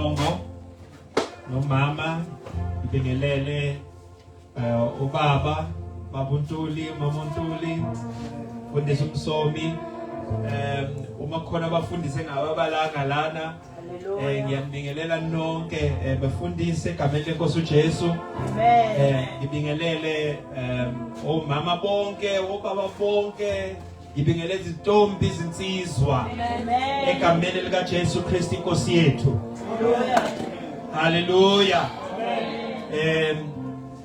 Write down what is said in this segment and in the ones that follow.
umhlongo nomama ngibingelele ubaba Mabuntuli Mamontuli Mfundisi Umsomi uma khona abafundise ngababalanga lana ngiyabingelela nonke befundise egameni lenkosi uJesu ngibingelele omama bonke obaba bonke ngibingelele izintombi izinsizwa egameni lika Jesu Kristu inkosi yethu haleluya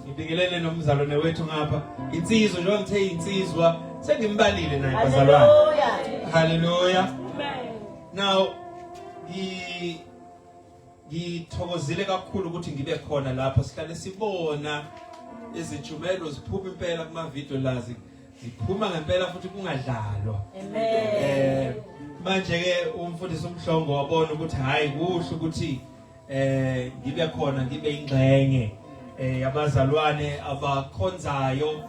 ngibingelele nomzalwane wethu ngapha insizwa njengoba ngithe insizwa sengimbalile naye bazalwane haleluya now ngithokozile kakhulu ukuthi ngibe khona lapha sihlale sibona izijumelo ziphuma impela kuma video lazi ziphuma ngempela futhi kungadlalwa manje ke umfundisi umhlongo wabona ukuthi hayi kuhle ukuthi ngibe khona ngibe ingxenye yabazalwane abakhonzayo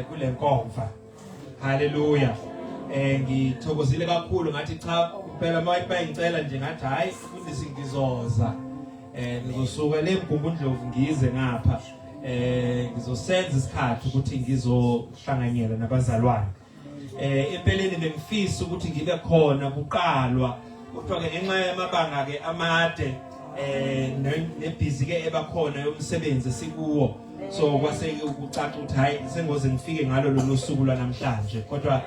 kule nkonfa haleluya ngithokozile kakhulu ngathi cha phela bayingicela nje ngathi hayi mfundisi ngizoza ngizosuka leMgumbundlovu ngize ngapha ngizosenza isikhathi ukuthi ngizohlanganyela nabazalwane empeleni bengifisa ukuthi ngibe khona kuqalwa kodwa ke ngenxa yamabanga ke amade nebhizi ke ebakhona yomsebenzi sikuwo so kwase ukucaca ukuthi hayi sengoze ngifike ngalo lo suku lwanamhlanje kodwa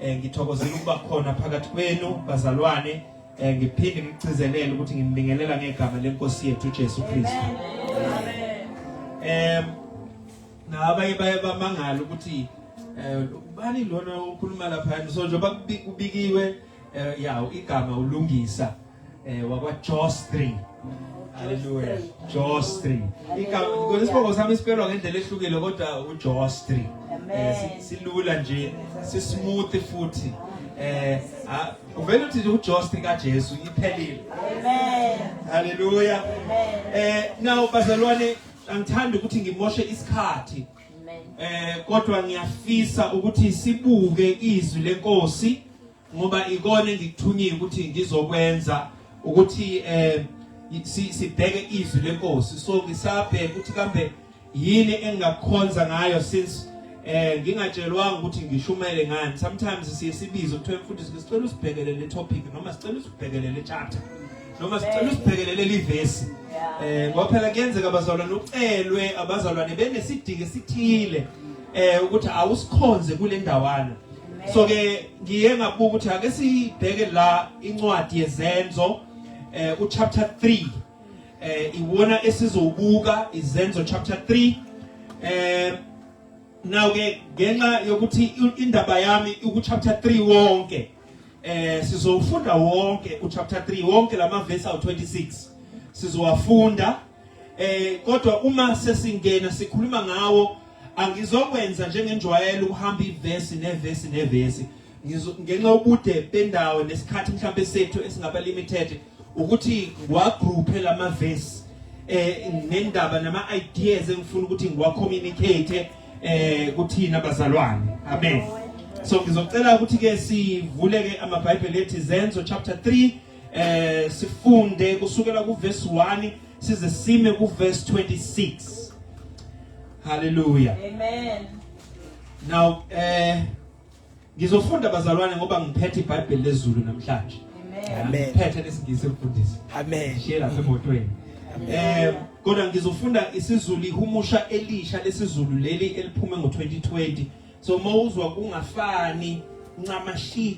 ngithokozela ukuba khona phakathi kwenu bazalwane ngiphinde ngigcizelele ukuthi ngibingelela ngegama lenkosi yethu Jesu Kristu nabaye bamangala ukuthi bani lona ukhuluma lapha so njengoba kubikiwe yawo igama ulungisa wakwa Jaws 3 haleluya Jaws 3 igama ngisibongo sami isipelwa ngendlela ehlukile kodwa uJaws 3 silula nje sismooth futhi uvela uthi uJaws 3 kaJesu iphelile amen haleluya now bazalwane angithanda ukuthi ngimoshe isikhathi kodwa ngiyafisa ukuthi sibuke izwi lenkosi ngoba ikone ngikuthunyiwe ukuthi ngizokwenza ukuthi sibheke izwi lenkosi so ngisabhe ukuthi kambe yini engakhonza ngayo since ngingatshelwanga ukuthi ngishumele ngani sometimes sibizo kuthiwe mfundisi sicela usibhekele le topic noma sicela usibhekele le chapter noma sicela usibhekele le verse ngoba phela kuyenzeka abazalwane ucelwe abazalwane benesidingo esithile ukuthi awusikhonze kule ndawana so ke ngiye ngabuka ukuthi ake sibheke la incwadi yezenzo chapter 3 iwona esizobuka izenzo chapter 3 now ke ngenxa yokuthi indaba yami chapter 3 wonke sizofunda wonke chapter 3 wonke lama verse awu26 sizowafunda kodwa uma sesingena sikhuluma ngawo angizokwenza njengenjwayelo ukuhamba iverse neverse ngenxa ubude bendawo nesikhathi mhlambe sethu esingaba limited ukuthi ngwagroupe lama verse nendaba nama ideas engifuna ukuthi ngiwacommunicate kuthina bazalwane amen so ngizocela ukuthi ke sivule ke amaBhayibheli ethi Zenzo chapter 3 sifunde kusukela ku verse 1 size sime ku verse 26 hallelujah amen now ngizofunda bazalwane ngoba ngiphethe iBhayibheli lezulu namhlanje amen ngiphethe lesingisi mfundisi amen shela emotweni kodwa ngizofunda isizulu ihumusha elisha lesizulu leli eliphume ngo2020 so mawuzwa kungafani ncamashi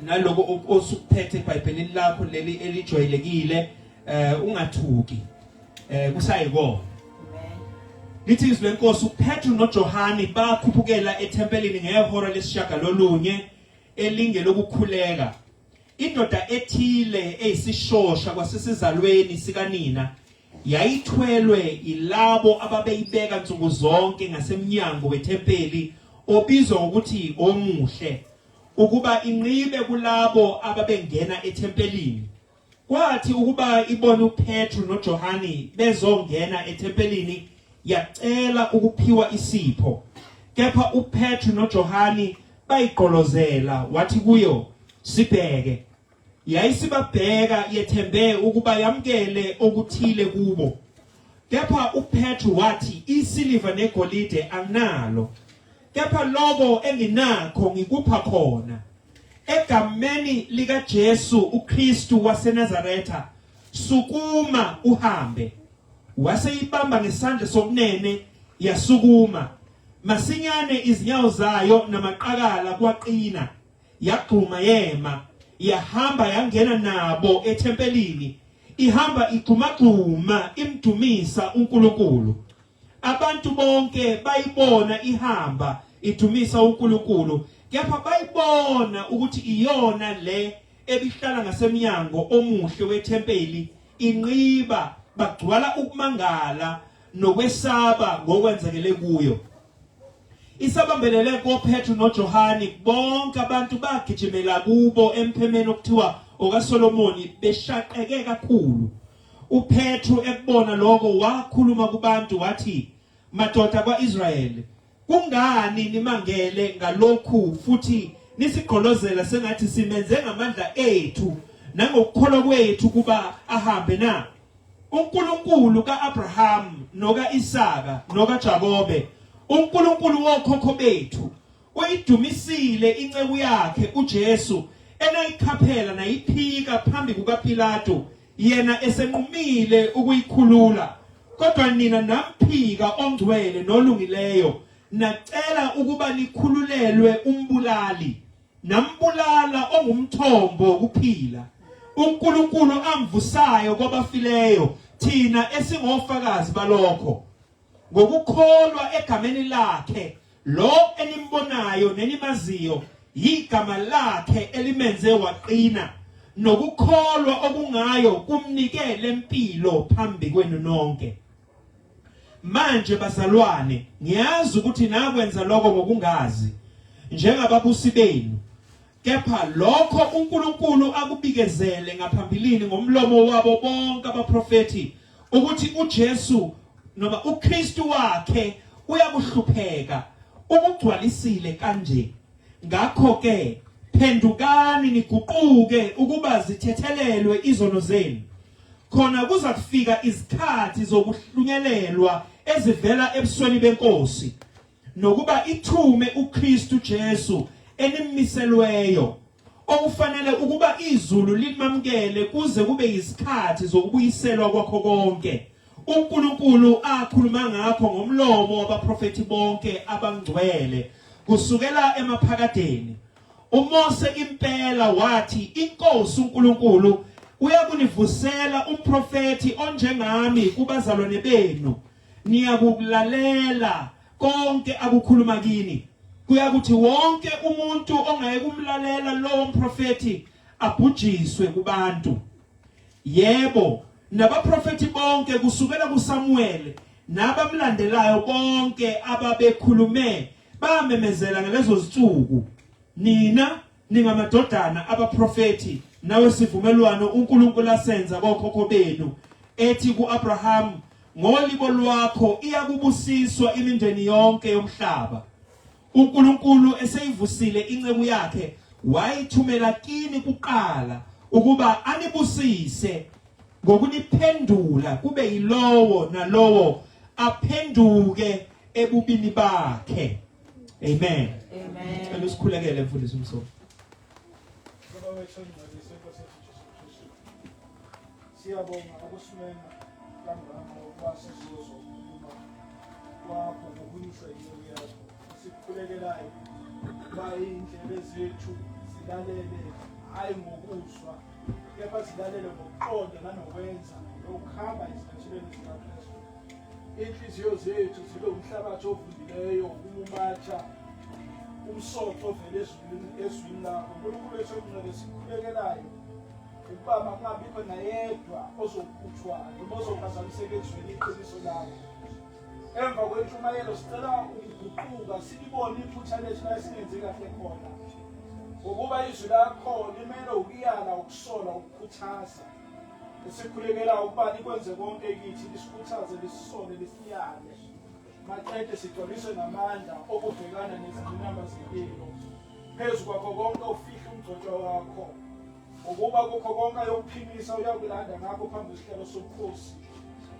naloko osukuphethe eBhayibhelini lakho leli elijwayelekile ungathuki kusayiko lithi izwi lenkosi uPetru noJohane bakhuphukela ethempelini ngehora lesishagalolunye elinge lokukhuleka indoda ethile eyisishosha kwasesizalweni sikanina yayithwelwe ilabo ababeyibeka nsuku zonke ngasemnyango wethempeli obizwa ngokuthi omuhle ukuba inqibe kulabo ababengena ethempelini kwathi ukuba ibona uPetru noJohane bezongena ethempelini yacela ukuphiwa isipho kepha uPetru noJohane bayiqolozela wathi kuyo sibheke yayisibabheka yethembe ukuba yamkele okuthile kubo. Kepha uPetru wathi isiliva negolide anginalo, kepha lokho enginakho ngikupha khona. Egameni lika Jesu uKristu waseNazaretha, sukuma uhambe. Waseyibamba ngesandla sokunene yasukuma. Masinyane izinyawo zayo namaqakala kwaqina, yagxuma yema, yahamba yangena nabo ethempelini, ihamba igxumagxuma imdumisa uNkulunkulu. Abantu bonke bayibona ihamba idumisa uNkulunkulu, kepha bayibona ukuthi iyona le ebihlala ngasemnyango omuhle wethempeli inqiba, bagcwala ukumangala nokwesaba ngokwenzekele kuyo. Isabambelele koPetru noJohane, bonke abantu bagijimela kubo emphemeni okuthiwa okaSolomoni beshaqeke kakhulu. uPetru ekubona lokho wakhuluma kubantu wathi, madoda kwaIsrayeli, kungani nimangele ngalokhu futhi nisigqolozela sengathi simenze ngamandla ethu nangokukholwa kwethu kuba ahambe na? uNkulunkulu kaAbraham nokaIsaka nokaJakobe, uNkulunkulu wokhokho bethu, uyidumisile inceku yakhe uJesu enayikhaphela nayiphika phambi kukaPilato, yena esenqumile ukuyikhulula. Kodwa nina namphika ongcwele nolungileyo, nacela ukuba nikhululelwe umbulali, nambulala ongumthombo kuphila. uNkulunkulu amvusayo kwabafileyo, thina esingofakazi balokho. Ngokukholwa egameni lakhe, lo enimbonayo nenimaziyo, yigama lakhe elimenze waqina, nokukholwa okungayo kumnikele impilo phambi kwenu nonke. Manje bazalwane, ngiyazi ukuthi nakwenza lokho ngokungazi njengababusi benu, kepha lokho uNkulunkulu akubikezele ngaphambilini ngomlomo wabo bonke abaprofeti, ukuthi uJesu noma uKristu wakhe uyakuhlupheka, ukugcwalisile kanje. Ngakho ke phendukani niguquke ukuba zithethelelwe izono zenu, khona kuza kufika izikhathi zokuhlunyelelwa ezivela ebusweni benkosi, nokuba ithume uKristu Jesu enimiselweyo, okufanele ukuba izulu limamkele kuze kube isikhathi zokubuyiselwa kwakho konke uNkulunkulu akhuluma ngakho ngomlomo wabaprofeti bonke abangcwele kusukela emaphakadeni. uMose impela wathi, inkosi uNkulunkulu uyakunivusela umprofeti onjengami kubazalwane benu, niyakulalela konke akukhuluma kini. Kuyakuthi wonke umuntu ongayekumlalela lowo mprofeti abhujiswe kubantu. Yebo, nabaprofeti bonke kusukela kuSamuel nabamlandelayo bonke ababekhulume bamemezela ngalezo zinsuku. Nina ningamadodana abaprofeti nawe sivumelwano uNkulunkulu asenza kokhokho benu, ethi kuAbraham, ngolibo lwakho iyakubusiswa imindeni yonke yomhlaba. uNkulunkulu eseyivusile inceku yakhe wayithumela kini kuqala ukuba anibusise ngokuniphendula kube yilowo nalowo aphenduke ebubini bakhe. Amen. Amen. Cela usikhulekele mfundisi umsomo. Siyabonga ukusimema kangaka ukwasizo kwakho ngokuyisa inceku yakho. Sikukhulekelayo bayindlebe zethu zilalele, hayi ngokuzwa, kepha zilalele ngokuqonda nanokwenza, nokuhamba ezinyathelo zikaKristu. Inhliziyo zethu zibe umhlabathi ovundileyo, umumatha, umsoco ovele ezwini lakho. uNkulunkulu wethu ongcwele, sikukhulekelayo ukuba makungabikho nayedwa ozokhuthwayo noma ozophazamiseka ezweni iqiniso lakho. Emva kwentshumayelo sicela ukuguquka silibone iphutha lethu la singenze kahle khona, ngokuba izwi lakho limele ukuyala, ukusola, ukukhuthaza. Sikhulekela ukuba likwenze konke kithi, lisikhuthaze, lisisole, lisiyale, maqede sigcwaliswe ngamandla okubhekana nezingqinamba zempilo. Phezu kwakho konke ufihle umgcotshwa wakho, ukuba kukho konke ayokuphikisa uyakulanda ngakho phambi kwesihlalo sobukhosi.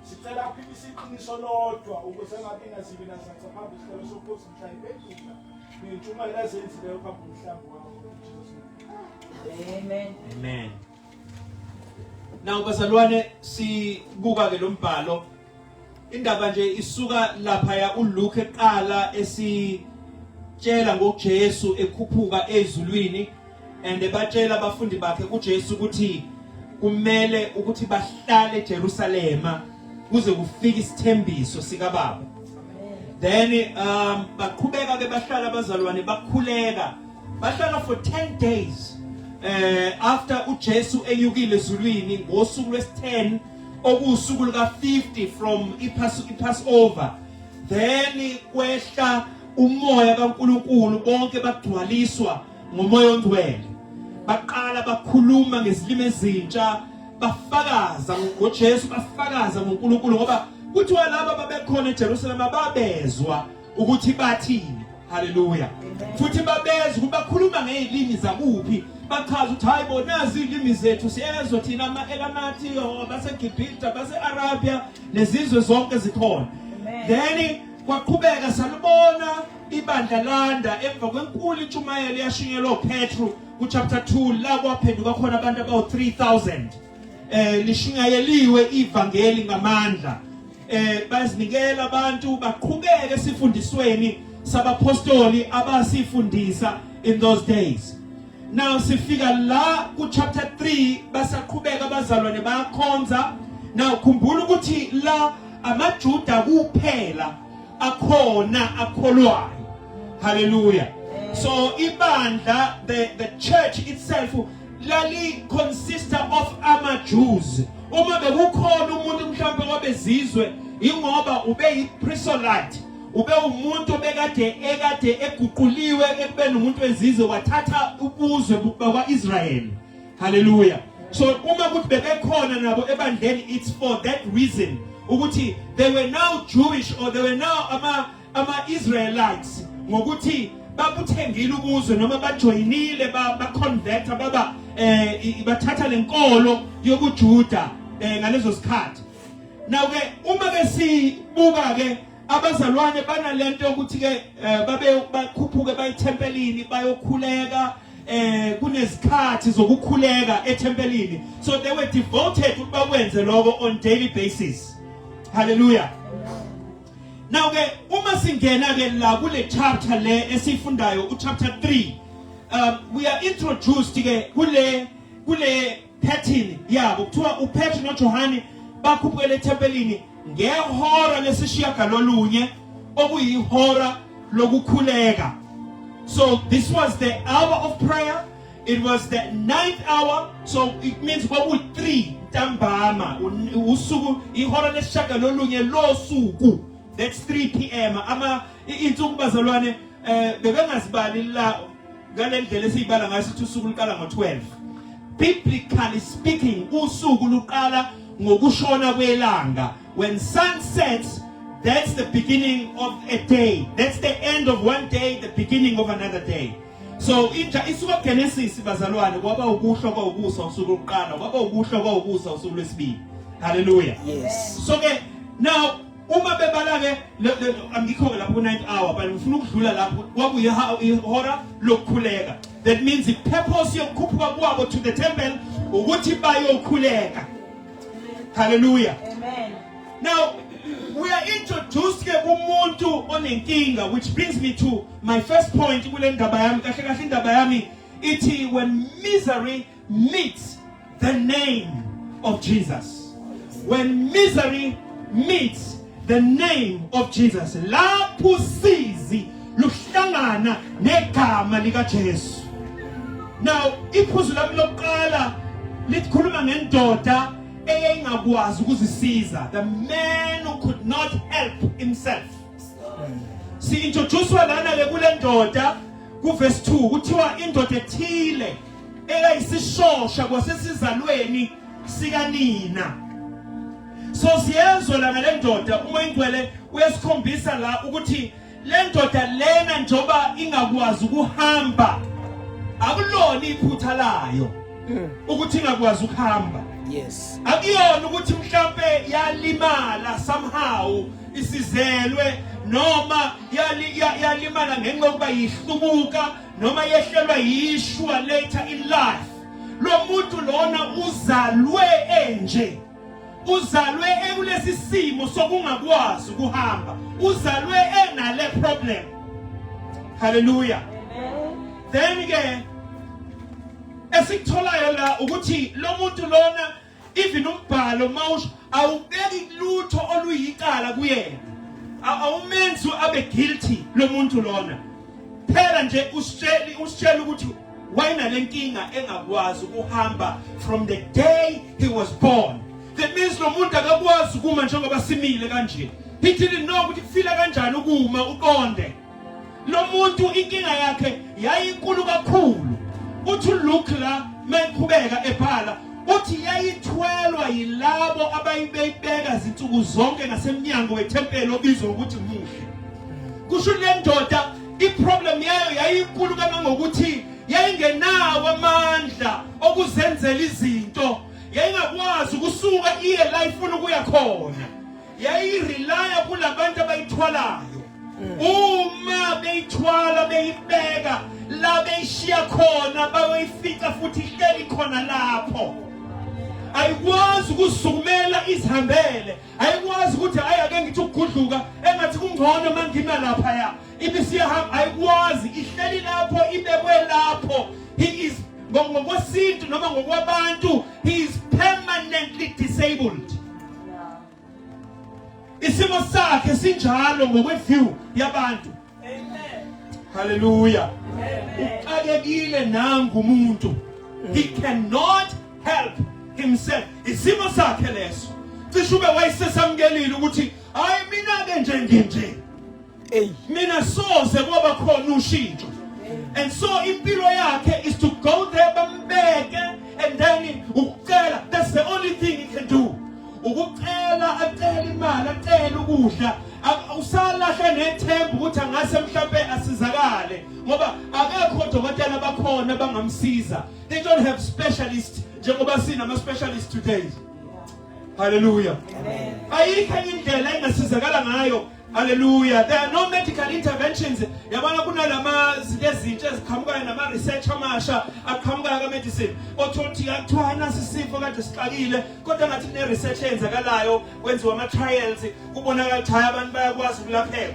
Sicela aphikise iqiniso lodwa ukuze ngabe ingazibi nazansi phambi kwesihlalo sobukhosi mhla iphendula ngentshumayelo ezenzileyo phambi komhlambi wakho. Amen. Amen. Now bazalwane sibuka ke lo mbhalo indaba nje isuka lapha ya uLuke eqala esitshela ngoJesu ekhuphuka ezulwini and batshela abafundi bakhe kuJesu ukuthi kumele ukuthi bahlale eJerusalema kuze kufike isithembiso sika Baba. Then baqhubeka ke bahlala abazalwane bakhuleka bahlala for 10 days after uJesu enyukile ezulwini ngosuku lwesi-10 okusuku luka-50 from iPassover. Then kwehla umoya kaNkulunkulu bonke bagcwaliswa ngomoya ongcwele. Baqala bakhuluma ngezilimi ezintsha bafakaza ngoJesu bafakaza ngoNkulunkulu ngoba kuthiwa laba babekhona eJerusalem babezwa ukuthi bathini. Hallelujah. Futhi babezwa ukuthi bakhuluma ngezilimi zakuphi bachaza ukuthi hayibo nazi izilimi zethu siyezwa thina ama-Elamati baseGibhithe base-Arabia nezizwe zonke zikhona. Then kwaqhubeka salubona ibandla landa emva kwenkulu intshumayelo yashunyelwa uPetru kuchapter 2 la kwaphenduka khona abantu abawu-3,000 lishunyayeliwe ivangeli ngamandla. Bazinikela abantu baqhubeka esifundisweni sabapostoli abasifundisa in those days. Now sifika la ku chapter 3 basaqhubeka abazalwane bayakhonza. Now khumbula ukuthi la amaJuda kuphela akhona akholwayo. Hallelujah. So ibandla the church itself lali consists of ama-Jews. Uma bekukhona umuntu mhlawumbe kwabezizwe ingoba ube yi-proselyte ube umuntu bekade eguquliwe ekubeni umuntu wezizwe wathatha ubuzwe bakwa-Israyeli. Hallelujah. So uma kuthi bebekhona nabo ebandleni it's for that reason ukuthi they were now Jewish or they were now ama-Israelites ngokuthi babuthengile ubuzwe noma bajoyinile ba-converta baba bathatha lenkolo yokuJuda ngalezo sikhathi. Now ke uma ke sibuka ke abazalwane banalento ukuthi ke babe bakhuphuke bayithempelini bayokhuleka kunezikhathi zokukhuleka ethempelini. So they were devoted ukuthi bakwenze lokho on daily basis. Hallelujah. Now ke uma singena ke la kule chapter le esifundayo uchapter 3 we are introduced ke kule pattern yabo kuthiwa uPetru noJohane bakhuphukele ethempelini ngehora lesishiyagalolunye okuyihora lokukhuleka. So this was the hour of prayer. It was the 9th hour. So it means kwaku 3 ntambama usuku ihora lesishiyagalolunye losuku. That's 3 p.m. Insuku bazalwane bebengazibali la ngalendlela esiyibala ngayo sithi usuku luqala ngo-12. Biblically speaking usuku luqala ngokushona kwelanga. When sun sets, that's the beginning of a day. That's the end of one day, the beginning of another day. So isuka Genesis bazalwane kwaba ukuhlwa kwaubusa usuku luqala kwaba ukuhlwa kwaubusa usuku lwesibili. Hallelujah. Yes. So ke now uma bebala ke angikho lapho ku-9th hour but ngifuna ukudlula lapho kwakuyihora lokukhuleka. That means the purpose yokukhuphuka kwabo to the temple ukuthi bayokhuleka. Hallelujah. Amen. Now we are introduced ke umuntu onenkinga, which brings me to my first point kule ndaba yami kahle kahle indaba yami ithi when misery meets the name of Jesus. When misery meets the name of Jesus, lapho usizi luhlangana negama lika Jesu. Now iphuzu lami lokuqala likhuluma ngendoda eyayingakwazi ukuzisiza, the man who could not help himself. Si-introducewa lana ke kule ndoda kuverse 2 kuthiwa indoda ethile eyayisishosha kwasesizalweni sikanina. So siyezwa la ngale ndoda uma ingcwele uyasikhombisa la ukuthi le ndoda lena njoba ingakwazi ukuhamba akulona iphutha layo. ukuthi ingakwazi ukuhamba. Yes. Akuyona ukuthi mhlambe yalimala somehow isizelwe noma yalimala ngenxa yokuba yihlubuka noma yehlelwa yishwa later in life. Lo muntu lona uzalwe enje. Uzalwe ekulesi simo sokungakwazi ukuhamba. Uzalwe enale problem. Hallelujah. Then ke esikutholayo la ukuthi lo muntu lona even umbhalo mawusho awubeki lutho oluyicala kuyena. Awumenzi abe guilty lo muntu lona. Phela nje usitshela ukuthi wayena lenkinga engakwazi ukuhamba from the day he was born. That means lo muntu akakwazi ukuma njengoba simile kanje. He didn't know ukuthi kufila kanjani ukuma uqonde. Lo muntu inkinga yakhe yayinkulu kakhulu. Uthi Luke la mayiqhubeka ebhala uthi yayithwelwa yilabo abayibeka izinsuku zonke ngasemnyango wethempeli obizwa ukuthi muhle. Kusho le ndoda iproblem yayo yayinkulu kangangokuthi yayingenawo amandla okuzenzela izinto. Yayingakwazi ukusuka iye la ifuna ukuya khona. Yayirelya kulabantu abayithwalayo. Uma beyithwala beyibeka la beyishiya khona bayifika futhi ihleli khona lapho. Ayikwazi ukusukumela izihambele. Ayikwazi ukuthi ake ngithi ukugudluka engathi kungcono mangima lapha ya. Ibisiyahamba ayikwazi ihleli lapho ibekwe lapho. He is ngokwesintu noma ngokwabantu he is permanently disabled. Isimo sakhe sinjalo ngokweview yabantu. Amen. Hallelujah. Amen. Uxakekile nangu umuntu. He cannot help himself. Isimo sakhe leso. Cishe ube wayesesamkelile ukuthi hayi mina ke nje nginje. Mina soze kwaba khona ushintsho. And so impilo yakhe is to go there bambeke and then ukucela. That's the only thing he can do. Ukucela acela imali acela ukudla usalahle nethemba ukuthi angase mhlambe asizakale ngoba akekho odokotela bakhona bangamsiza. They don't have specialists njengoba sinama specialists today. Hallelujah. Amen. Ayikho indlela engasizakala ngayo. Hallelujah. There are no medical interventions. Yabona kunalama izinto eziqhamukayo nama research amasha aqhamukayo ka medicine. Othothi yathwana sisifo kade siqalile kodwa ngathi kune research eyenzakalayo kwenziwa ama trials kubonakala ukuthi abantu bayakwazi ukulapheka.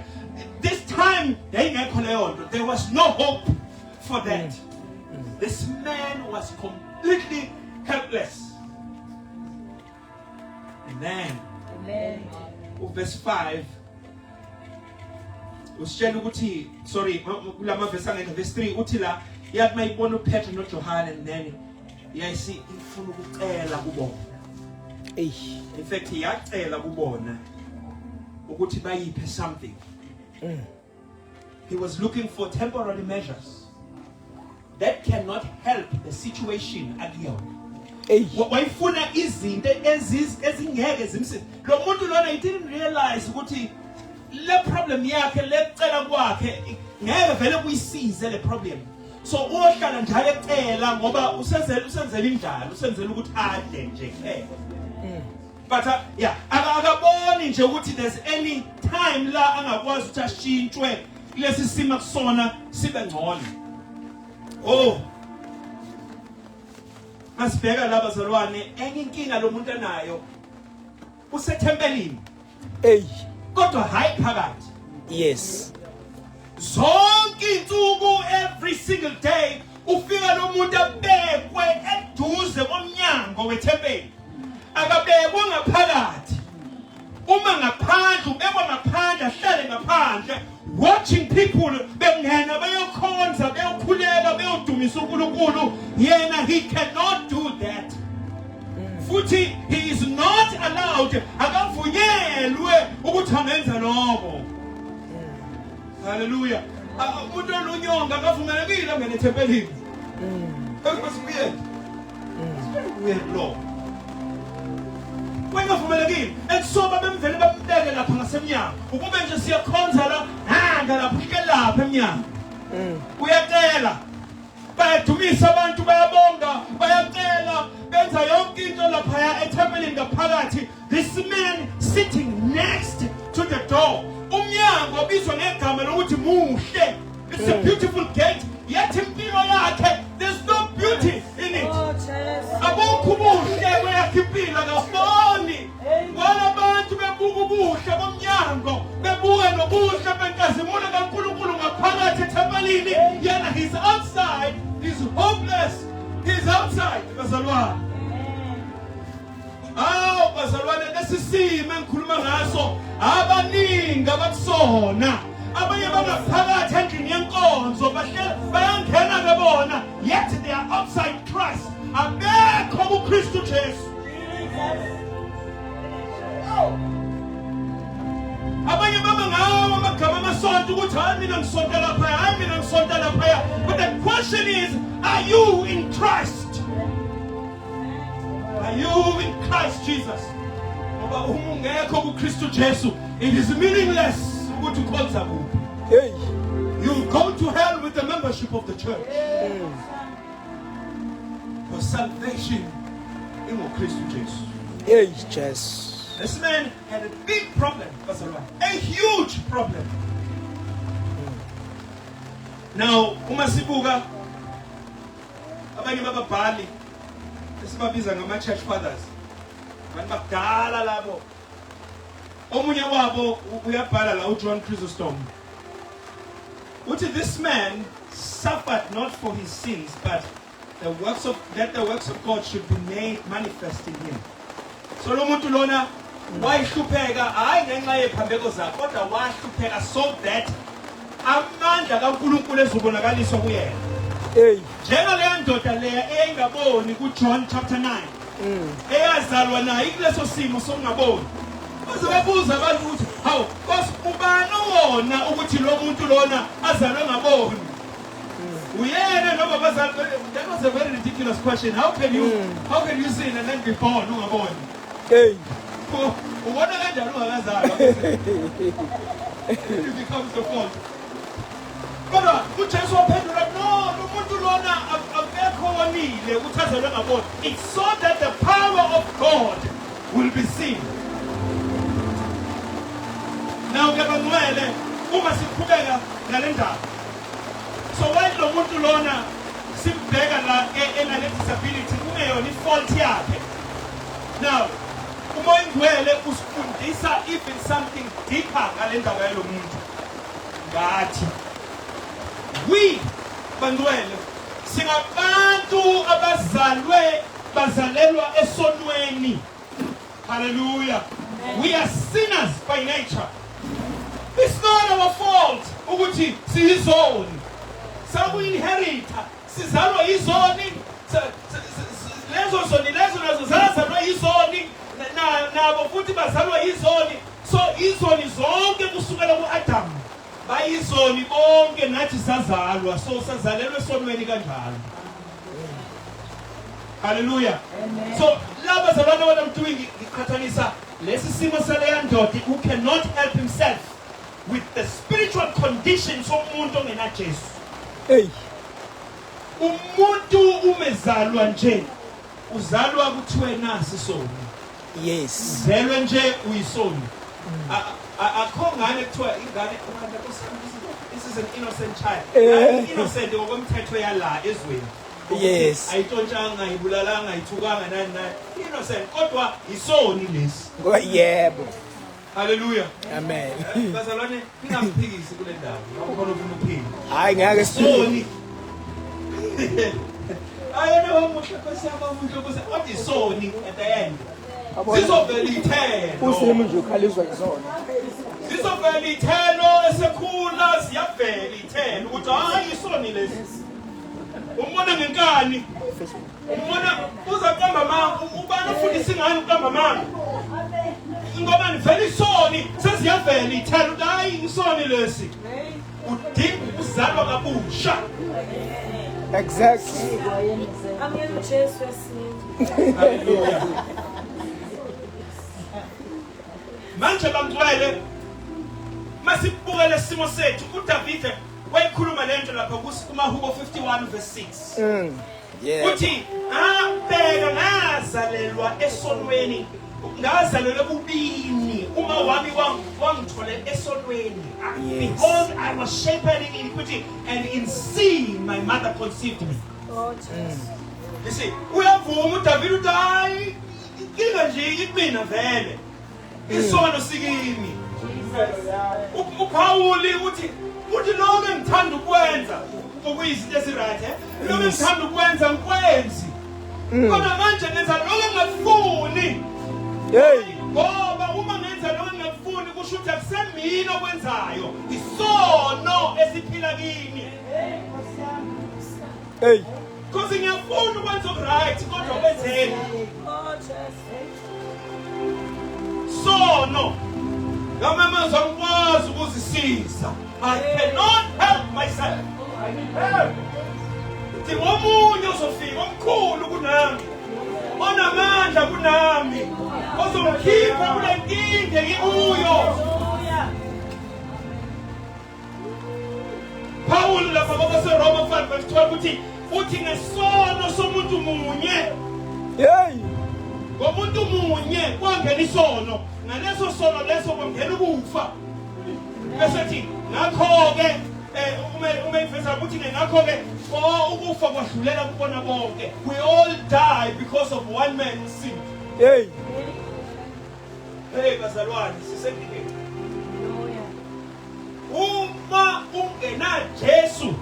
This time yayingekho leyo nto. There was no hope for that. This man was completely helpless. And then verse 5 usitshela ukuthi sorry kulama verse angena verse 3 uthi la yathi mayibona uPetro noJohane and then yayisi ifuna ukucela kubona. In fact yacela kubona ukuthi bayiphe something. He was looking for temporary measures that cannot help the situation akuyona. Wayifuna izinto ezingeke zimsize. Lo muntu lona he didn't realize ukuthi le problem yakhe lecela kwakhe ngeke vele kuyisize le problem. So uhlala njalo ecela ngoba usenzela indlala usenzela ukuthi adle nje kuphela. But yeah akaboni nje ukuthi there's any time la angakwazi ukuthi ashintshwe lesi simo kusona sibe ngcono. Oh masibheka laba zalwane enye inkinga lo muntu anayo usethempelini. Kodwa hayi phakathi. Yes. Zonke insuku every single day ufika lo muntu abekwe eduze komnyango wethempeli. Akabekwa ngaphakathi. Uma ngaphandle ubekwa ngaphandle ahlale ngaphandle watching people bengena bayokhonza bayokhuleka bayodumisa uNkulunkulu. Yena he cannot do that. Futhi he is not allowed akavunyelwe ukuthi angenza lokho. Hallelujah. Umuntu olunyonga akavumelekile angene ethempelini. Weird. Weird law. Wengavumelekile. And so babemvele bambeke lapha ngasemnyango. Ukube nje siyakhonza la hanga lapha ike lapha emnyango. Uyacela. But bayadumisa abantu, bayabonga, bayacela, benza yonke into lapha ethempelini ngaphakathi. This man sitting next to the door. Umnyango obizwa ngegama lokuthi muhle. It's a beautiful gate. Yet impilo yakhe, there's no beauty in it. Abukho ubuhle kweyakhe impilo akafoni. Ngoba abantu bebuka ubuhle bomnyango, bebuka nobuhle benkazimulo kaNkulunkulu ngaphakathi ethempelini. Yena he's outside, he's hopeless. He's outside. Bazalwane. Bazalwane, lesisimo engikhuluma ngaso abaningi abakusona. Abanye bangaphakathi endlini yenkonzo bayangena bebona, yet they are outside Christ. Abekho kuKristu Jesu. Abanye babangawo amagama amasonto ukuthi hayi mina ngisonta lapha, hayi mina ngisonta lapha. But the question is, are you in Christ? Are you in Christ Jesus? Ngoba uma ungekho kuKristu Jesu, it is meaningless. Hey. You go to hell with the membership of the church. For salvation in Christ Jesus. Hey, Jesus. This man had a big problem, a huge problem. Now, umasibuka abanye bababhali esibabiza ngama church fathers. Abantu bakudala labo. Omunye wabo uyabhala la uJohn Chrysostom. Uthi this man suffered not for his sins, but the works of God should be made manifest in him. So lo muntu lona wayihlupheka hayi ngenxa yephambeko zakhe, kodwa wahlupheka so that amandla kaNkulunkulu ezobonakaliswa kuyena. Hey. Njenga leya ndoda leya engaboni kuJohn chapter 9. Eyazalwa naye kuleso simo sokungaboni. Bazababuza abantu ukuthi hawu ubani wona ukuthi lo muntu lona azalwe ngaboni. Uyena noma bazali. That was a very ridiculous question. How can you sin and then be born ungaboni? Hey. Ubona kanjani ungakazalwa? It becomes the fault. Kodwa uJesu waphendula no, lo muntu lona akekho wonile ukuthi azalwe ngaboni. It's so that the power of God will be seen. Now ngiyabangwele uma siqhubeka ngale ndaba. So when lo muntu lona simbheka la enale disability kungeyona ifault yakhe. Now umoya ngcwele usifundisa even something deeper ngale ndaba yalo muntu. Ngathi we bangcwele singabantu bazalelwa esonweni. Hallelujah. We are sinners by nature. It's not our fault ukuthi siyizoni. Sakuinherita. Sizalwa izoni. Lezo zazalwa izoni. Nabo futhi bazalwa izoni. So izoni zonke kusukela kuAdam. Bayizoni bonke nathi sazalwa. So sazalelwe esonweni kanjalo. Hallelujah. Amen. So laba zabana what I'm doing iqhathanisa lesi simo saleya ndoda who cannot help himself with the spiritual conditions somuntu ongena Jesu. Hey. Umuntu umezalwa nje uzalwa kuthiwe nasi isoni. Yes. Zelwe nje uyisoni. Akho ngane kuthiwa ingane this is an innocent child. Innocent ngokomthetho yala ezweni. Yes. Ayitontshanga ibulalanga ithukanga nani. Innocent kodwa isoni lesi. Yebo. Hallelujah. Amen. Bazalwane ningamphikisi kule ndawo. Awukhona ufuna uphila. Hayi ngeke isoni. Ayena omuhle kwesaba umuntu ukuthi athi isoni at the end. Sizovela ithelo. Usimo nje ukhalizwa izona. Sizovela ithelo esekhula siyavela ithelo ukuthi hayi isoni lesi. Umbona ngenkani. Umbona uzaqamba mama, ubani ufundisa ingane uqamba mama. Ngoba nivela isoni seziyavela ithelo hayi isoni lesi. Udinga uzalwa kabusha. Exactly. Amém, Jesus assim. Hallelujah. Manje bangcwele masibukele simo sethu uDavid wayikhuluma lento lapha kuMahubo 51 verse 6. Yeah. Uthi abheka ngazalelwa esonweni, ngazalelwa kubini, uma wami wangithole esonweni. Behold, I was shepherding in iniquity, and in sin my mother conceived me. Oh, Jesus. You see, uyavuma uDavid uthi hayi inkinga nje ikubina vele. Isono sikimi. uPauli uthi lokho engithanda ukwenza okuyizinto eziright lokho engithanda ukwenza ngikwenzi kodwa manje nenza lokho engingafuni ngoba uma ngenza lokho engingafuni kusho ukuthi akusemini okwenzayo isono esiphila kimi because ngiyafuna ukwenza okuright kodwa kwenzeni sono ngamama zangikwazi ukuzisiza. I cannot help myself. I need help. Omunye uzofika omkhulu kunami, onamandla kunami, ozongikhipha kule nkinga ngikuyo. Paul lapha kwaseRoma 5 verse 12 uthi ngesono somuntu munye. Ngomuntu munye kwangena isono, ngaleso sono leso kwangena ukufa. Bese thi ngakho ke uma ifeza ukuthi ngakho ke ukufa kwadlulela kubona bonke. We all die because of one man's sin. Hey bazalwane sisekike. Uma ungena Jesu,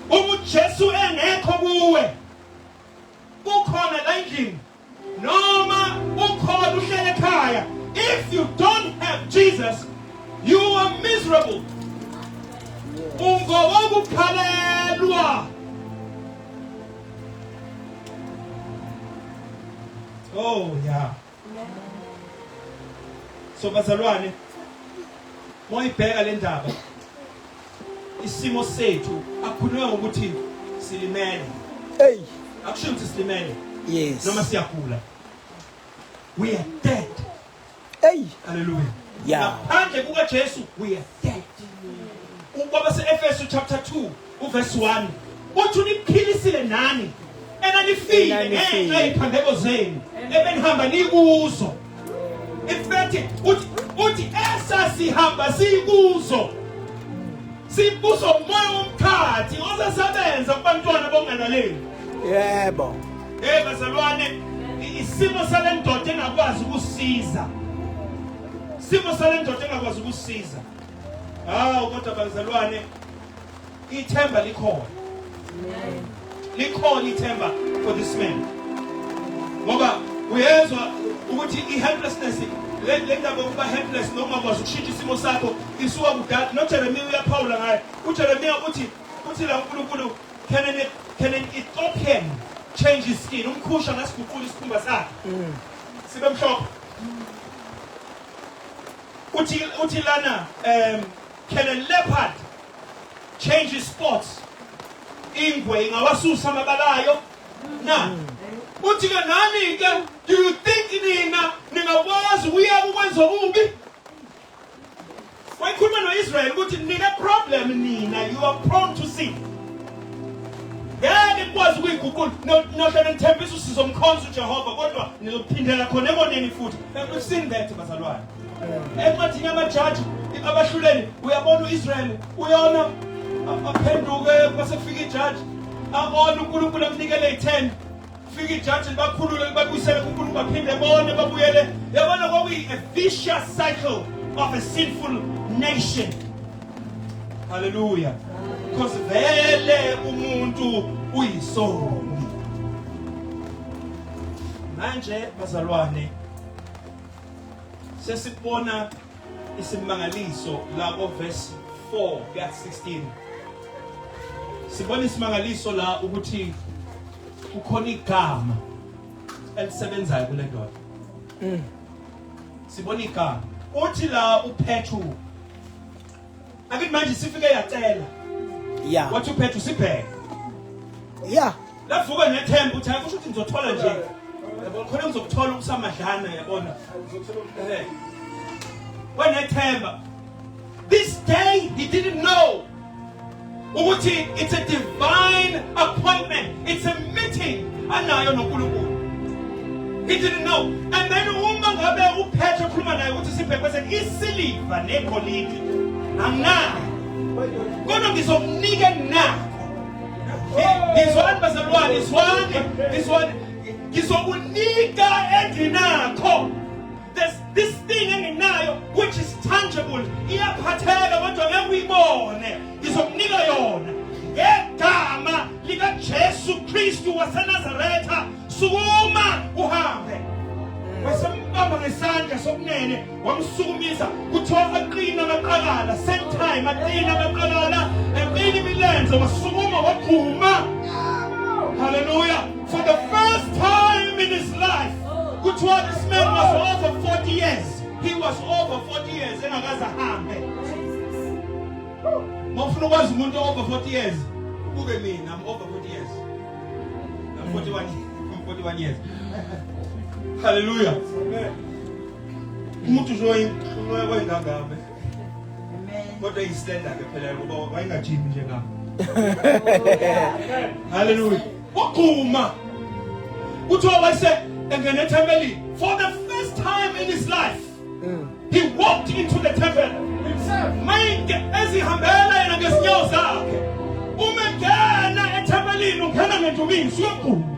uma Jesu engekho kuwe, ukhona la endlini noma ukhona uhlele ekhaya, if you don't have Jesus, you are miserable. Ungokukhalelwa. Oh yeah. So bazalwane, moyibheka le ndaba, isimo sethu akukhulunywa ukuthi silimele. Akusho ukuthi silimele. Yes. Noma siyagula. We are dead. Hallelujah. Yeah. Ngaphandle kuka Jesu we are dead. Ngoba se-Efesu chapter 2 verse 1 uthi niphilisile nani enanifile ngenxa yeziphandeko zenu ebenihamba nikuzo. In fact uthi esasihamba sikuzo sibuso umoya womkhathi ozasebenza kubantwana bonganaleli. Yebo. Bazalwane, isimo sale ndoda engakwazi ukusiza. Simo sale ndoda engakwazi ukusiza. Kodwa bazalwane, ithemba likhona. Likhona ithemba for this man. Ngoba uyezwa ukuthi i-helplessness le ndaba yokuba helpless noma ukwazi ukushintsha isimo sakho isuka kudala. noJeremiya uyaphawula ngayo. uJeremiya uthi la uNkulunkulu can an Ethiopian change his skin? Umkhusha ngasiguqula isikhumba sakhe sibe mhlophe. Uthi lana can a leopard change his spots? Ingwe ingawasusa amabalayo na. Uthi ke nani ke, do you think ningakwazi ukuyeka ukwenza ububi? Wayikhuluma noIsrael ukuthi nina problem nina, you are prone to sin. Ngeke nikwazi ukuyiguqula nohlelo nithembisa usizo mkhonza uJehova kodwa nizophindela khona emoneni futhi. We've seen that bazalwane. Encwadini yamajaji abahluleli uyabona uIsrael uyona aphenduke base kufika ijaji abona uNkulunkulu amnikele i10 fika ijaji bakhulule babuyisele kuNkulunkulu baphinde bone babuyele. Yabona kwakuyi a vicious cycle of a sinful nation. Hallelujah. Because vele umuntu uyisoni. Manje bazalwane sesibona isimangaliso la verse 4 kuya 16. Sibona isimangaliso la ukuthi kukhona igama elisebenzayo kule ndoda. Sibona igama. Uthi la uPetru. Akithi manje sifike yacela. Yeah. Wathi uPetru sibheke. Yeah. Lavuka nethemba uthi akusho ukuthi ngizothola nje. Yabona khona ngizokuthola ukusamadlana yabona. When I tell this day he didn't know ukuthi it's a divine appointment, it's a meeting anayo noNkulunkulu. He didn't know. And then uma ngabe uPetro khuluma naye ukuthi sibhekwe isiliva negolide angina kodwa ngizomnika nakho izwani bazalwane izwani ngizokunika enginakho. There's this thing enginayo which is tangible, iyaphatheka kodwa ngeke uyibone, ngizokunika yona ngegama lika Jesu Kristu waseNazaretha. Sukuma uhambe. Wasembamba ngesandla sokunene wamsukumisa kuthiwa aqina amaqalala, same time aqina amaqalala empini imilenze wasukuma waqhuma. Hallelujah. For the first time in his life, kuthiwa this man was over 40 years. He was over 40 years engakaze ahambe. Mawufuna ukwazi umuntu over 40 years, buke mina, I'm over 40 years. I'm 41 years. Hallelujah. Umuntu uzoyinqoya kwengangame. Kodwa istand up phela ngoba wayengajimi njengami. Hallelujah. Waqhuma. Kuthiwa wase engene ethempelini for the first time in his life. He walked into the temple himself. Mayike ezihambela yena ngesinyawo zakhe. Umengena ethempelini ungena ngendumiso uyaqhuma.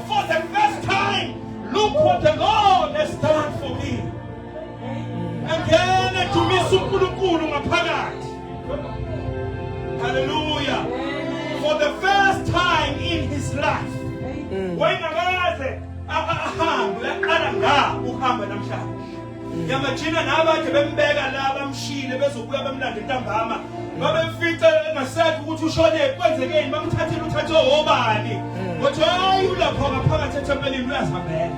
For the first time, look what the Lord has done for me. Again, to me, hallelujah. For the first time in his life, when yamajina nabantu bembeka la bamshile bezobuya bemlanda ntambama babemfica engasekho ukuthi ushone kwenzekeni bamthathile uthathe obani kodwa hayi ulapho ngaphakathi ethempelini uyazihambela.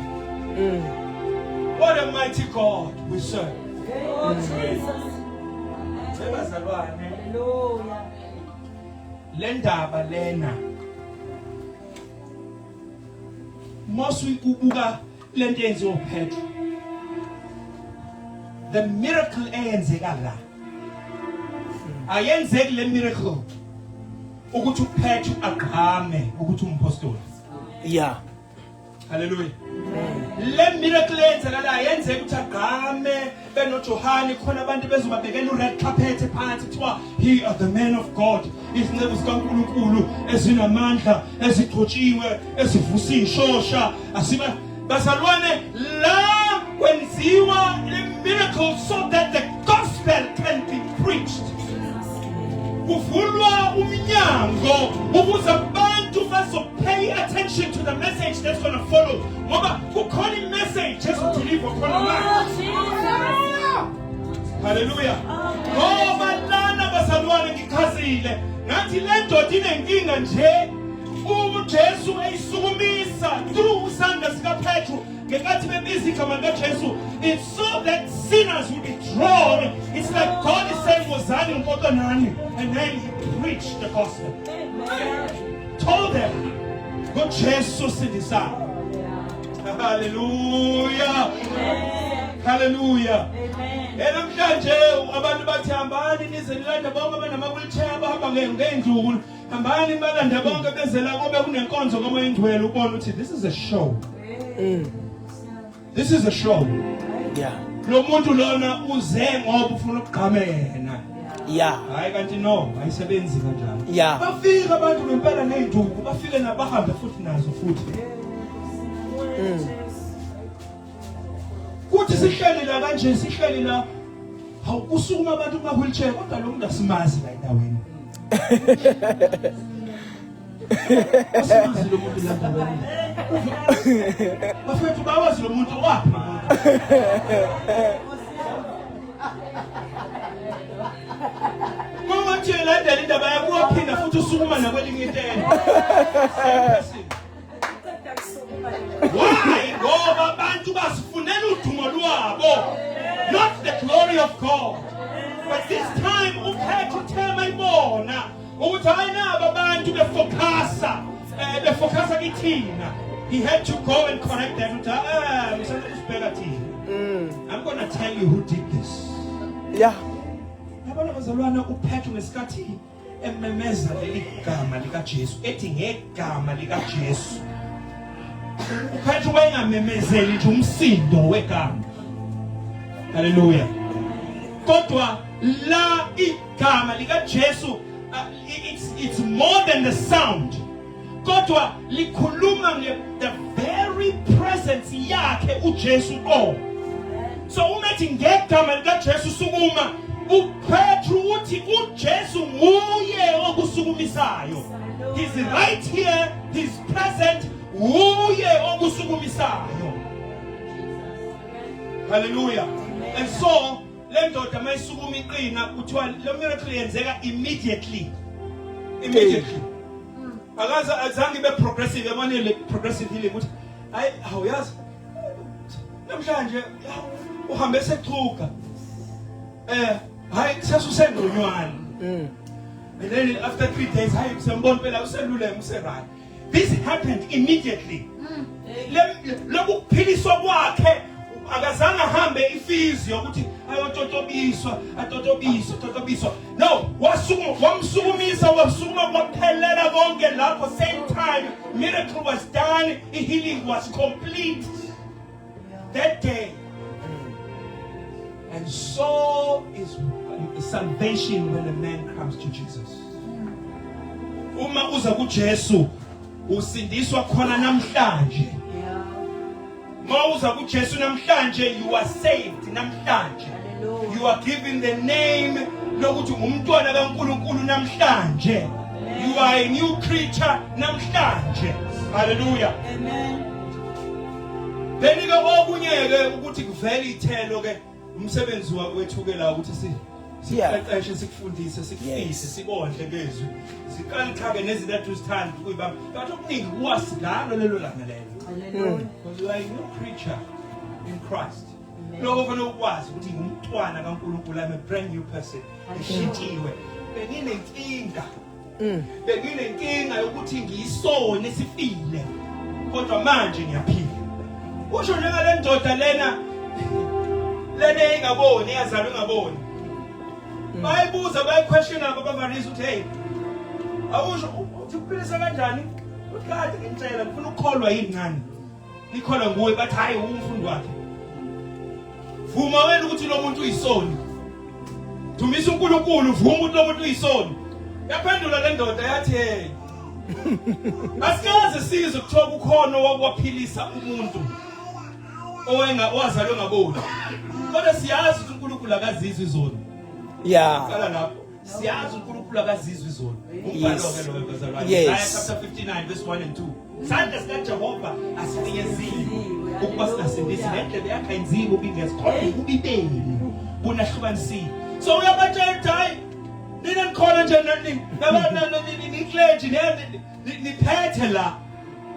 What a mighty God we serve. Oh Jesus. Sebazalwane, Hallelujah. le ndaba lena masuyibuka lento yenziwa uPetro, the miracle eyenzeka la ayenzeki le miracle ukuthi uPetro aqhame ukuthi umpostoli. Yeah. Hallelujah. Le miracle eyenzeka la ayenzeki ukuthi aqhame benoJohane khona abantu bezobabekela ured carpet phansi kuthiwa he is the man of God, izinceku zikaNkulunkulu ezinamandla ezigcotshiwe ezivusa ishosha asiba bazalwane la kwenziwa le miracle so that the gospel can be preached. Kuvulwa umnyango ukuze abantu bazopay attention to the message that's going to follow. Ngoba kukhona imessage ezodeliver khona manje. Hallelujah. Ngoba lana bazalwane ngikhazile ngathi le ndoda inenkinga nje uJesu eyisukumisa through usanda sika Petro ngekathi bebiza igama likaJesu. It's so that sinners will be drawn. It's like God is saying wozani nkotonani, and then he preached the gospel. Told them go Jesu sindisa. Hallelujah. Hallelujah. Namhlanje abantu bathi hambani nize nilanda bonke abanama-wheelchair abahamba ngeenduku, hambani balanda bonke bezela kube kunenkonzo kama ingcwele ubone ukuthi this is a show. This is a show. Yeah. Lo muntu lona uze ngoba ufuna ukugqama yena. Yeah. Hayi kanti no, ayisebenzi kanjalo. Yeah. Bafika abantu ngempela neenduku, bafike nabahambe futhi nazo futhi. Kuthi sihleli la kanje sihleli la awukusukuma abantu kuma-wheelchair kodwa lo muntu asimazi la endaweni. Asimazi lo muntu la endaweni. Bafethu bawazi lo muntu waphi. Uma nje landela indaba yakho uyaphinda futhi usukuma nakwelinye itende. Why? Ngoba abantu basifunela udumo lwabo, not the glory of God. But this time uPetro temayibona ukuthi hayi naba abantu befocasa kithina. He had to go and correct them. I'm going to tell you who did this. Yeah. Yabona bazalwana uPetro ngesikhathi ememeza leli gama lika Jesu ethi ngegama lika Jesu uPetru wayengamemezeli nje umsindo wegama. Hallelujah. Kodwa la igama lika Jesu it's more than the sound. Kodwa likhuluma the very presence yakhe uJesu ko. So umethi ngegama lika Jesu sukuma uPetru uthi uJesu nguye okusukumisayo. He's right here, he's present, uye okusukumisayo. Hallelujah. And so le ndoda mayisukuma iqina kuthiwa le miracle yenzeka immediately. Akaza azange be progressive yabona le progressive healing ukuthi hayi awuyazi namhlanje uhambe sechuka hayi sesusendonywana and then after 3 days hayi sembona phela uselule right. This happened immediately. Lokuphiliswa kwakhe akazange ahambe ifizi ukuthi ayototobiswa no wamsukumisa wasukuma kwaphelela konke lapho same time miracle was done, healing was complete that day. And so is salvation when a man comes to Jesus. Uma uza kuJesu usindiswa khona namhlanje. Mauza kuJesu namhlanje you are saved namhlanje. You are given the name lokuthi umntwana kaNkulunkulu namhlanje. You are a new creature namhlanje. Hallelujah. Amen. Benika okunyeke ukuthi kuvele ithelo ke umsebenzi wethu ke la ukuthi siqeqeshe sikufundise sikufise sibondle bezwi siqalithake nezinto ethu sithanda kuyibamba kanti okuningi kuwasidalo lelo langa lelo. Because you are a new creature in Christ. Lokho kufanele ukwazi ukuthi ngumntwana kaNkulunkulu, I'm a brand new person. Ngishitiwe. Benginenkinga yokuthi ngiyisone esifile. Kodwa manje ngiyaphila. Usho njengale ndoda lena ingaboni yazalwa ingaboni. Bayibuza bayiquestion abavarisa ukuthi hey awusho ukuphilisa kanjani? Ukade ngicela ngifuna ukukholwa yini ngani? Nikholwa nguwe bathi hayi umfundi wakhe. Vuma wena ukuthi lo muntu uyisoni. Dumisa uNkulunkulu vuma ukuthi lo muntu uyisoni. Yaphendula le ndoda yathi hey. Asikaze size kuthiwa kukhona okwaphilisa umuntu owazalwe ngaboni. Kodwa siyazi ukuthi uNkulunkulu akazizwe izoni. Kala lapho. Siyazi uNkulunkulu akazizwe izoni. Umbhalo ke lo bezalwane. Isaiah chapter 59 verse 1 and 2. Sanda sika Jehova asifinyezile ukuba singasindisi nendlela yakhe ayinzima ubingezikhona ubibeli bunahlukanisile. So uyabatshela hayi nina nikhona nje niclergy niphethe la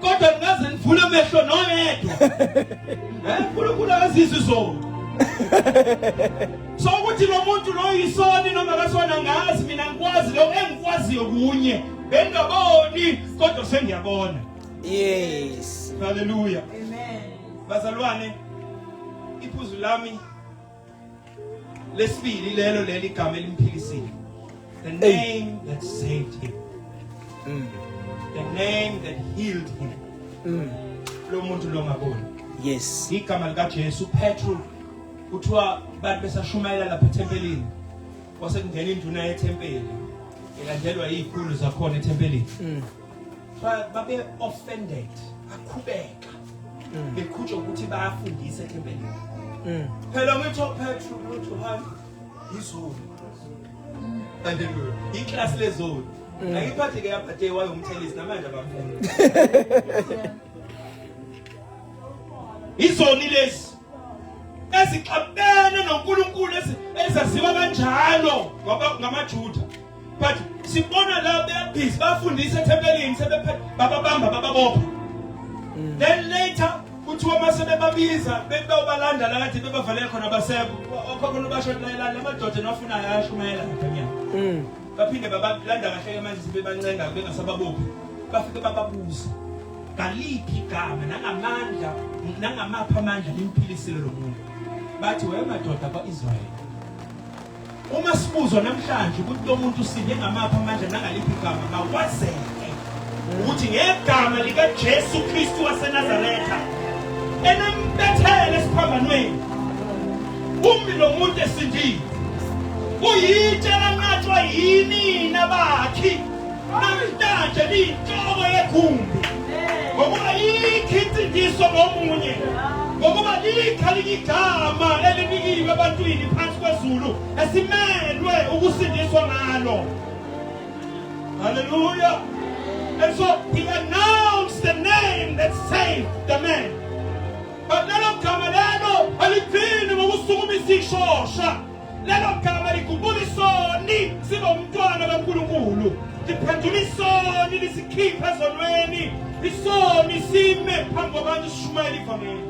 kodwa ningaze nivule amehlo noyedwa. uNkulunkulu akazizwe izoni. So ukuthi lo muntu lo yisoni noma akasona ngazi mina ngikwazi lo engikwaziyo kunye bengaboni kodwa sengiyabona. Yes. Hallelujah. Amen. Bazalwane iphuzu lami lesibili leli gama elimphilisile. The name that saved him. The name that healed him. Lo muntu lo ngaboni. Yes. Igama lika Jesu Petru kuthiwa bantu besashumayela lapha eThempelini. Kwase kungena induna yeThempeli. Elandelwa izikhulu zakhona eThempelini. Babe offended, akhubeka. Bekhutshwa ukuthi bayafundisa eThempelini. Phela ngitho Petru ukuthi hayi izulu. Hallelujah. Iclass lezulu. Ayiphathe ke yaphathe wayo umthelisi namanje abafunda. Izoni lezi ezixabene noNkulunkulu ezaziwa kanjalo ngamaJuda. But sibona la beyabhizi bafundisa eThempelini bababamba bababopha. Then later kuthiwa mase bebabiza bebalanda la kade bebavalele khona baseko okhona basho la madoda nafuna ayashumayela nganyana. Baphinde babalanda kahle manje sibebancenga bengasababophi. Bafike bababuza galiphi igama nangamandla nangamapha amandla limphilisile lo muntu. Bathi wena madoda kaIsrael uma sibuzwa namhlanje ukuthi lo muntu usinde ngamapha amandla nangaliphi igama makwazeke ukuthi ngegama lika Jesu Kristu waseNazaretha enembethele esiphambanweni umi lo muntu esindile uyitshela nqatshwa yini nabakhi namhlanje liyinhloko yegumbi ngokuba ikhintsidiso ngomunye ngokuba likhalike igama elinikiwe ebantwini phansi kwezulu esimelwe ukusindiswa ngalo. Hallelujah. And so he announced the name that saved the man. But lelo gama lelo aligcini ngokusukumisa ishosha. Lelo gama likubula isoni sibe umntwana kaNkulunkulu. Liphendula isoni lisikhiphe ezonweni. Isoni sime phambi kwabantu sishumayela ivangeli.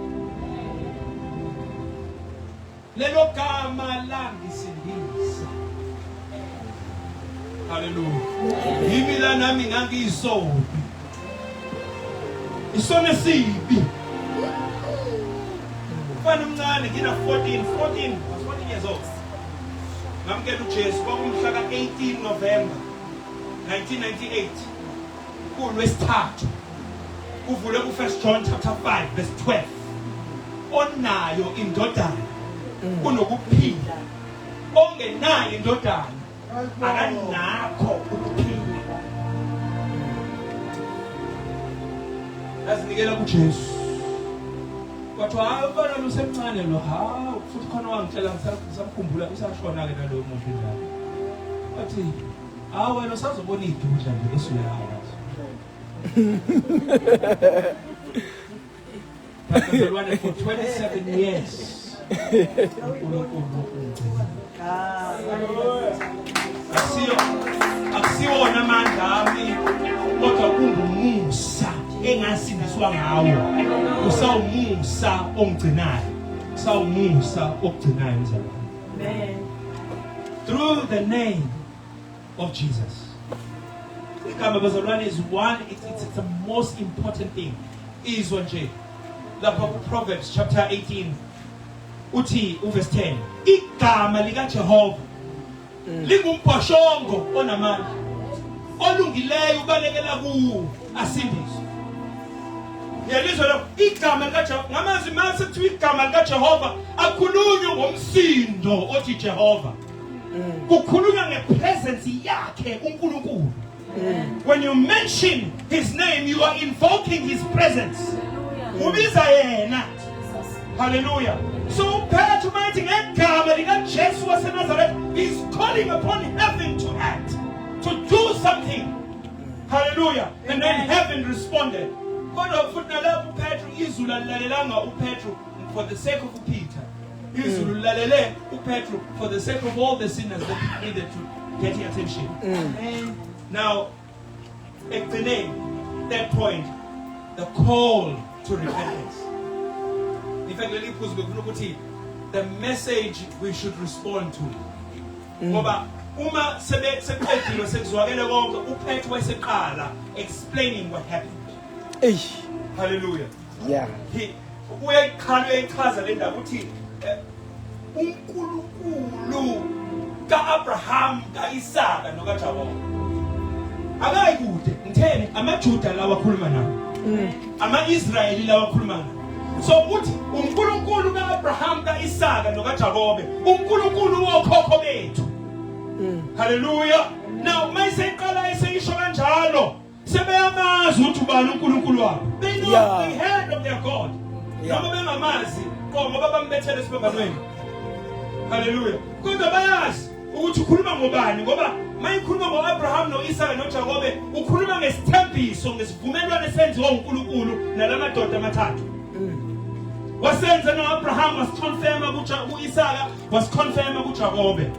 Lelo gama langisindisa. Hallelujah. Yimi la nami ngangiyisoni. Isoni esibi. Mfana omncane ngina 14 years old. Ngamkela uJesu kwakumhla ka-18 November 1998. KuLwesithathu. Kuvule ku1 John chapter 5 verse 12. Onayo indodana kunokuphila. Ongenayo indodana akanakho ukuphila. Asinikela kuJesu. Kwathiwa abana lusemncane lo futhi khona wangitshela ngisamkhumbula usashona ke nalowo muntu njalo. Wathi wena usazobona idudla nje esuyalayo. But for 27 years. Akusiwona amandla ami kodwa kungumusa engasindiswa ngawo. Usawumusa ongcinayo. Usawumusa ogcinayo mzalwane. Amen. Through the name of Jesus. Igama bazalwane is one, it's the most important thing. Izwa nje. Lapha Proverbs chapter 18 uthi verse 10 igama lika Jehova lingumbhoshongo onamandla olungileyo ubalekela kuwo asindiswe. Yalizwa lo igama lika Jehova ngamazwi mase kuthiwa igama lika Jehova akhulunywa ngomsindo othi Jehova. Kukhulunywa ngepresence yakhe uNkulunkulu. When you mention his name you are invoking his presence. Ubiza yena. Hallelujah. So Petru mighty ngegama lika Jesu waseNazaretha is calling upon heaven to act, to do something. Hallelujah. And then heaven responded. Kodwa futhi nalapho Petru izulu lalelanga uPetru for the sake of Peter. Izulu lalele uPetru for the sake of all the sinners that needed to get attention. Now at the name, that point, the call to repentance. In fact, the message we should respond to. Ngoba uma sebeqedile sekuzwakele konke uPetru wayeseqala explaining what happened. Hallelujah. Yeah. Uyayichaza le ndaba uthi uNkulunkulu kaAbraham kaIsaka nokaJakobe. Akayikude ngitheni amaJuda lawa akhuluma nawo. Ama-Israyeli lawa akhuluma nawo. So uthi uNkulunkulu kaAbraham kaIsaka nokaJakobe uNkulunkulu wokhokho bethu. Hallelujah. Now mayiseqala eseyisho kanjalo sebeyamazi ukuthi ubani uNkulunkulu wabo. They know the head of their God. Noma bengamazi ngoba bambethele esibambanweni. Hallelujah. Kodwa bayazi ukuthi ukhuluma ngobani ngoba mayikhuluma ngoAbraham noIsaka noJakobe ukhuluma ngesithembiso ngesivumelwano esenziwa uNkulunkulu nalamadoda amathathu. Wasenza noAbraham wasiconfirma kuIsaka wasiconfirma kuJakobe.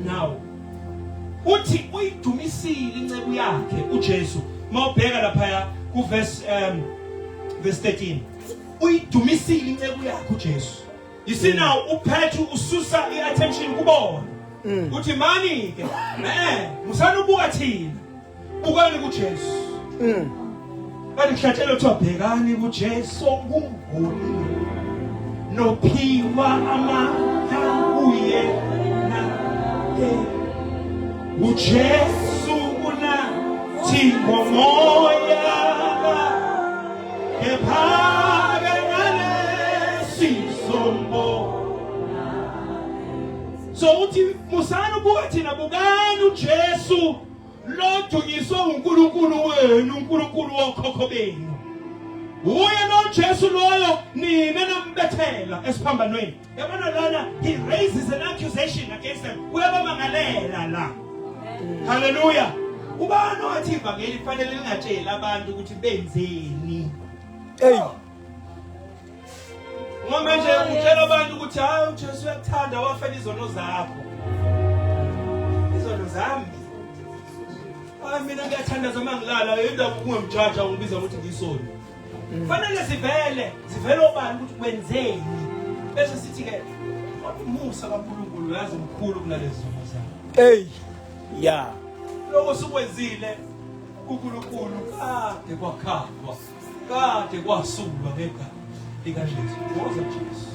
Now uthi uyidumisile inceku yakhe uJesu mawubheka lapha ku verse 13 uyidumisile inceku yakhe uJesu. You see now uPetru ususa iattention kubona. Uthi mani ke musana ubuka thina bukani kuJesu. Kanti kuhlatshelo thobhekani kuJesu ongumholi nophiwa amandla uyena uJesu unathi ngomoya ephake ngalesisombo. So uthi musana buka thina bukani uJesu lodunyiswa uNkulunkulu wenu, uNkulunkulu wokhokho benu. Uye lo Jesu loyo nina nambethela esiphambanweni. Yabona lana he raises an accusation against them. Uyabamangalela la. Hallelujah. Ubani wathi ivangeli fanele lingatshela abantu ukuthi benzeni. Hey. Ngoba nje utshela abantu ukuthi hayi uJesu uyakuthanda wafela izono zakho. Izono zami. Mina ngiyathandaza mangilala yindaba ungumjaja ungibiza ukuthi ngisoni. Fanele zivele obani ukuthi wenzeni. Bese sithi ke umusa kaNkulunkulu yazi umkhulu kunalezi zono zakho. Hey. Yeah. Lokho sikwenzile uNkulunkulu kade kwakhaphwa. Kade kwasulwa ngegama likaJesu. Woza Jesu.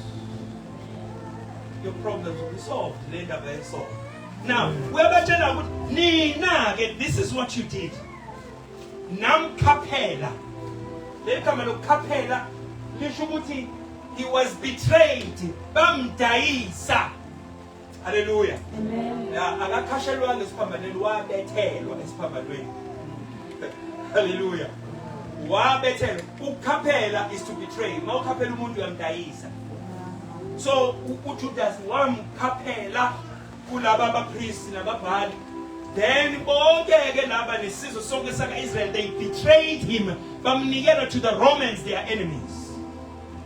Your problems will be solved. Le ndaba isolved. Now, uyabatshela ukuthi nina ke this is what you did. Namkhaphela. Le gama lokhaphela lisho ukuthi he was betrayed. Bamdayisa. Hallelujah. Amen. Ya akakhashelwa ngesiphambanweni wabethelwa esiphambanweni. Hallelujah. Wabethelwa. Ukhaphela is to betray. Mawukhaphela umuntu uyamdayisa. So uJudas wamkhaphela kulaba abapriest nababhali. Then bonke ke laba nesizwe sonke saka Israel they betrayed him. Bamnikela to the Romans, their enemies.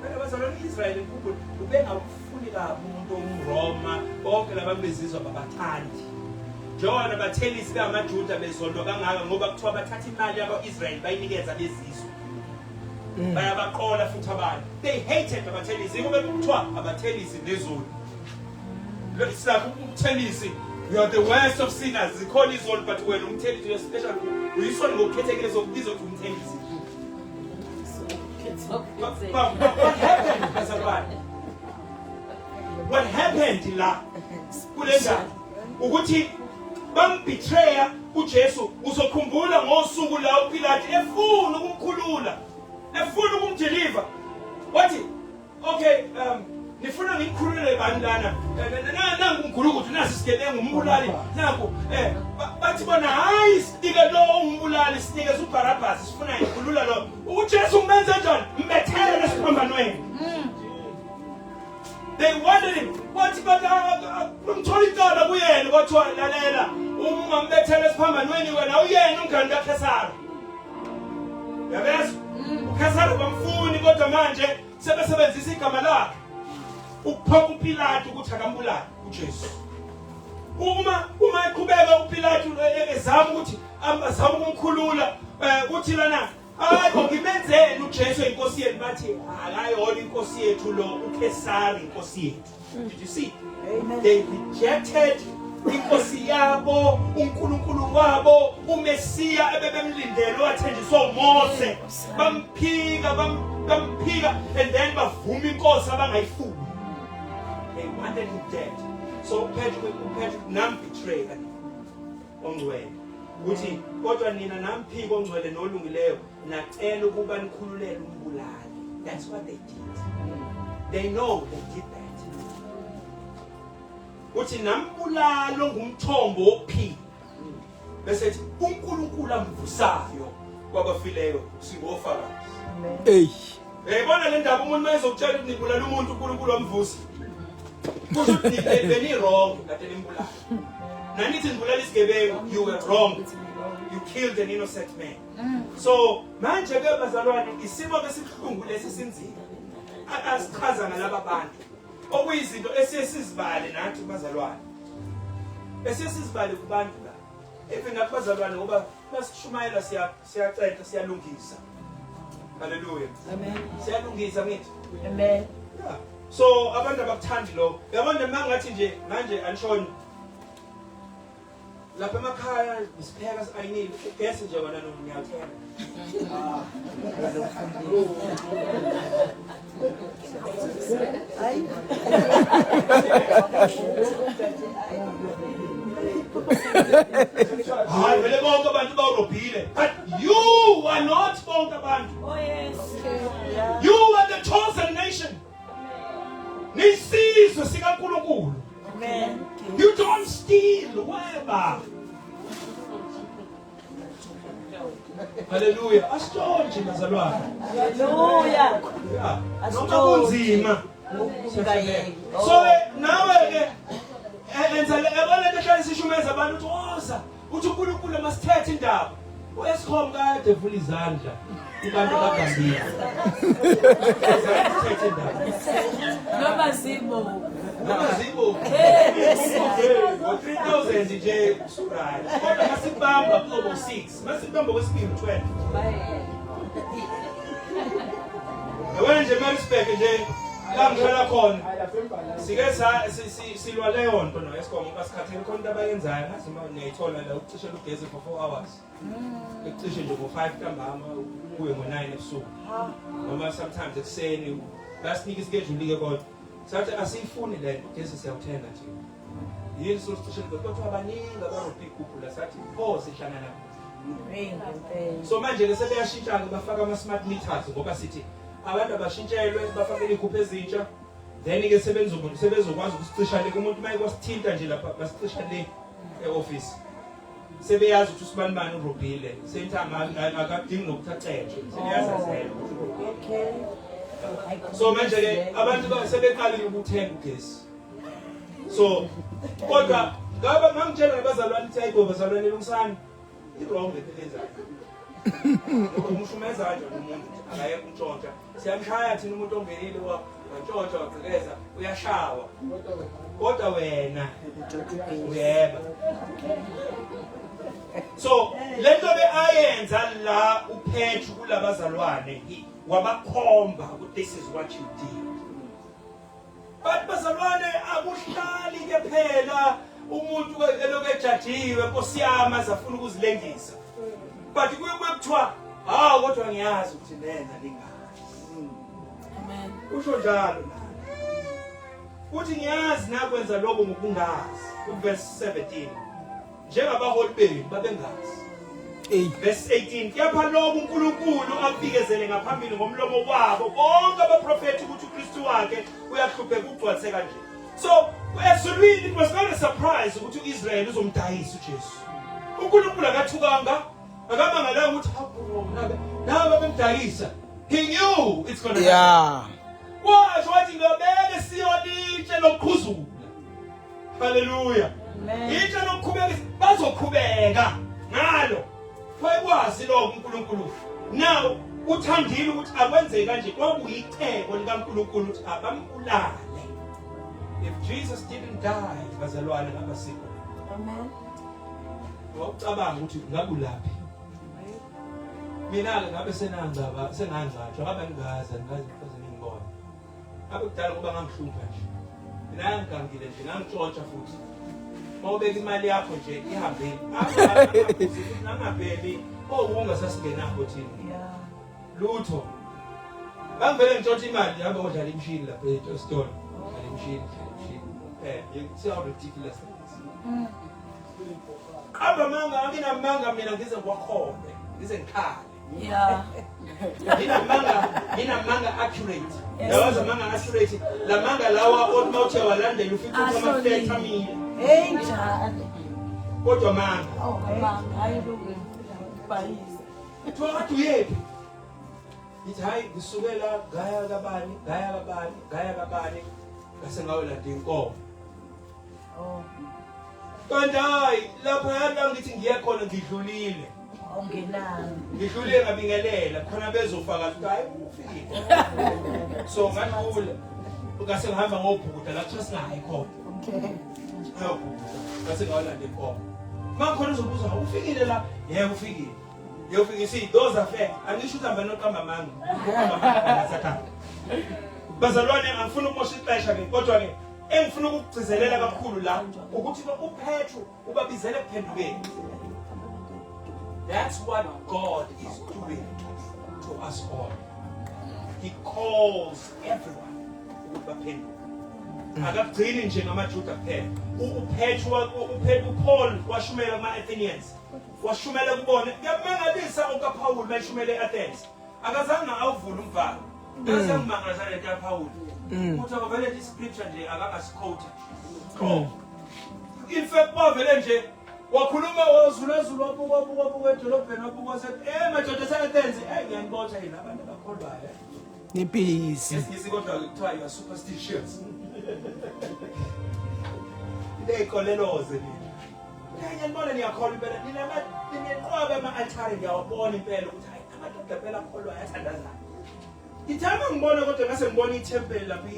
Bese bazalwane Israel inkulu ubengafuni kabi umuntu omRoma bonke laba bezizwa babathandi. Jona bathelisi bamaJuda bezondo kangaka ngoba kuthiwa bathatha imali yaba-Israel bayinikeza bezizwe. Bayabaqola futhi abantu. They hated abathelisi ngoba kuthiwa abathelisi nezoni. Lokho ukuthelisi you are the worst of sinners. Zikhona izoni but wena umthelisi you special. Uyisona ngokukhethekile zokubizwa ukuthi umthelisi. What happened? What happened la? Kulenza ukuthi bambetraya uJesu. Uzokhumbula ngosuku la uPilate efuna ukumkhulula, efuna ukumdeliver. Wathi okay, nifuna ngimkhulule bani lana? Nangu umkhulu ukuthi nasi sigebengu umbulali nakho bathi bona hayi sike lo umbulali sinike uBarabas sifuna ngikhulula lo. uJesu umenze njani? Mbethele lesiphambanweni. They wanted him. Wathi umtholi intola kuyena kwathiwa lalela uma ungambethele esiphambanweni wena uyena umngani kaKhesari. Yabezwa? uKhesari bamfuni kodwa manje sebesebenzisa igama lakhe ukuphoka uPilate ukuthi akambulali uJesu. Uma eqhubeka uPilate ezama ukuthi azama ukumkhulula uthi lana ngimenzeni uJesu inkosi yethu bathi akayona inkosi yethu lo uKhesari inkosi yethu. Did you see? Amen. They rejected inkosi yabo, uNkulunkulu wabo, uMesiya ebebemlindele wathenjiswa uMose. Bamphika and then bavuma inkosi abangayifuni. They wanted him dead. So Pedro nambetrayed ongcwele. Uthi kodwa nina namphika ongcwele nolungileyo nacela ukuba nikhululele umbulali. That's what they did. They know they did that. Uthi nambulalo ngumthombo wokuphila. Bese ethi uNkulunkulu amvusayo kwabafileyo singofakazi. Hey. Yayibona le ndaba umuntu mayezokutshela ukuthi nibulala umuntu uNkulunkulu amvusa. Kusho ukuthi beni wrong kade nimbulala. Nanithi nibulala isigebengu, you were wrong. You killed an innocent man. So manje ke bazalwane isimo besibhlungu lesi sinzima. Asichaza ngalaba bantu. Okuyizinto esiyesizibale nathi bazalwane. Esiyesizibale kubantu la. Even nathi bazalwane ngoba masishumayela siyacela siyalungisa. Hallelujah. Amen. Siyalungisa ngithi. Amen. Yeah. So abantu abakuthandi lo. Yabona mangathi nje manje anshona. Lapha emakhaya isipheka ayinile ugesi nje wona ngiyathenga. Hayi vele bonke abantu bawurobhile. But you are not bonke abantu. Oh, yes. You are the chosen nation. Nisizwe sikaNkulunkulu. Amen. You don't steal. Weba. Hallelujah. Asitshontshe bazalwane. Hallelujah. Yeah. Asitshontshe. Noma kunzima. So nawe ke enza le lento ehlala isishumeza abantu uthi uthi uNkulunkulu masithethe indaba. uEscom kade evula izandla ubantu kaGambia. Sithethe indaba. Noma zibo. Noma zibo. 3000 nje right. Kodwa masibamba kubo 6. Masibamba kwesibili 12. Nje Marisburg nje la ngihlala khona. Sike silwa leyo nto no Eskom basikhathele khona into abayenzayo ngathi ngiyayithola la ukucishe ugezi for 4 hours. Ukucishe nje ngo5 ntambama kuye ngo9 ebusuku. Noma sometimes ekuseni basinika ischedule ke kodwa. Sathi asifuni le ugezi siyawuthenga nje. Yini socishe kodwa abaningi abarobhi kuphula sathi pho sihlangana. So manje ke sebeyashintsha ke bafaka ama smart meters ngoba sithi abantu abashintshelwe bafakele ikhuphe ezintsha then ke sebezokwazi ukusicisha le umuntu maye kwasithinta nje lapha basicisha le eoffice sebeyazi ukuthi usibani bani urobhile same time akadingi nokuthathele sebeyazi Okay. so manje ke abantu sebeqalile ukuthenga ugesi so kodwa ngaba ngangitshela nabazalwane ukuthi hayibo bazalwane lungisani i-wrong lephelezayo umushumeza kanje umuntu akaye kuntshontsha siyamshaya thina umuntu ongenile wantshontsha wagqekeza uyashawa kodwa wena uyeba so lento beayenza la uphethu kulabazalwane wabakhomba ukuthi this is what you did but bazalwane akuhlali ke phela umuntu eloku ejajiwe nkosiyama zafuna ukuzilengisa but kuyekuthiwa kodwa ngiyazi ukuthi nena lingazi Amen. usho njalo naye uthi ngiyazi nakwenza lokho ngokungazi uverse 17 njengabaholi benu babengazi verse 18 kepha lokho uNkulunkulu abikezele ngaphambili ngomlomo wabo bonke abaprofeti ukuthi uKristu wakhe uyahlupheka ugcwalise kanje so as really it was not a surprise ukuthi uIsrael uzomdayisa uJesu uNkulunkulu akathukanga akamangala ukuthi naba bemdayisa he knew it's going to happen washo wathi ngobeke siyonitshe lokukhuzula hallelujah itshe lokukhubeka bazokhubeka ngalo wayekwazi lo uNkulunkulu now uthandile ukuthi akwenzeke kanje kwakuyicebo likaNkulunkulu ukuthi abambulale if Jesus didn't die bazalwane ngabasikho Amen. wacabanga ukuthi ngabulaphi mina ke ngabe sengangatsho ngabe ngingaza ngingibona ngabe kudala kuba ngangihlupha nje mina ngangile nje ngangitshontsha futhi mawubeka imali yakho nje ihambeni angabheli ungasasingenakho thina lutho bangivele ngitshontsha imali yami odlala imshini lapha eStone dlala imshini you see how ridiculous it is Aba manga nginamanga mina ngize ngwakhombe ngize ngikhale Yeah. nginamanga accurate yawazi manga accurate la manga lawa on mouth yawalandela ufike kuma fetha mina Njani. kodwa manga Oh, mama, hayiluke. Bayisa. Twathu yephi ithi hayi ngisukela gaya kabani ngase ngawela dinkomo Oh, kanti hayi lapha yala ngithi ngiye khona ngidlulile ongenani. ngidlulile ngabingelela khona bezofaka ukuthi hayi ufike so ngathula ngase ngihamba ngobhukuda la kuthiwa singayi khona Okay. ngase ngawalanda inkomo makhona uzobuza ufikile la yebo ufikile yofika see those are facts angisho ukuthi hamba noqamba manga sathana bazalwane angifuna ukumosha ixesha ke kodwa ke engifuna ukugcizelela kakhulu la ukuthi uPetro ubabizele kuphendukeni. That's what God is doing to us all. He calls everyone ukuthi baphenduke. akagcini nje ngamaJuda kuphela. uPaul washumela kuma-Athenians, washumela kubona. Kuyamangalisa ukaPaul mayishumela e-Athens, akazange awuvule umbhalo. Ngizangimangaza lento kaPaul ukuthi akavele nje iscripture nje akangasiquote. In fact bavele nje wakhuluma wazulazulu wabuka edolobheni wabuka wasethi madoda ase-Athens, ngiyanibotha yini abantu abakholwayo. Nipisi. Ngisi kodwa kuthiwa you are superstitious. Lekoleloze nina. Ngiyanibona niyakholwa impela. Ninenqwaba ama-althare ngiyawabona impela ukuthi hayi amadoda phela akholwayo athandazana. Ngithanda ngibona kodwa ngase ngibona ithempeli lapha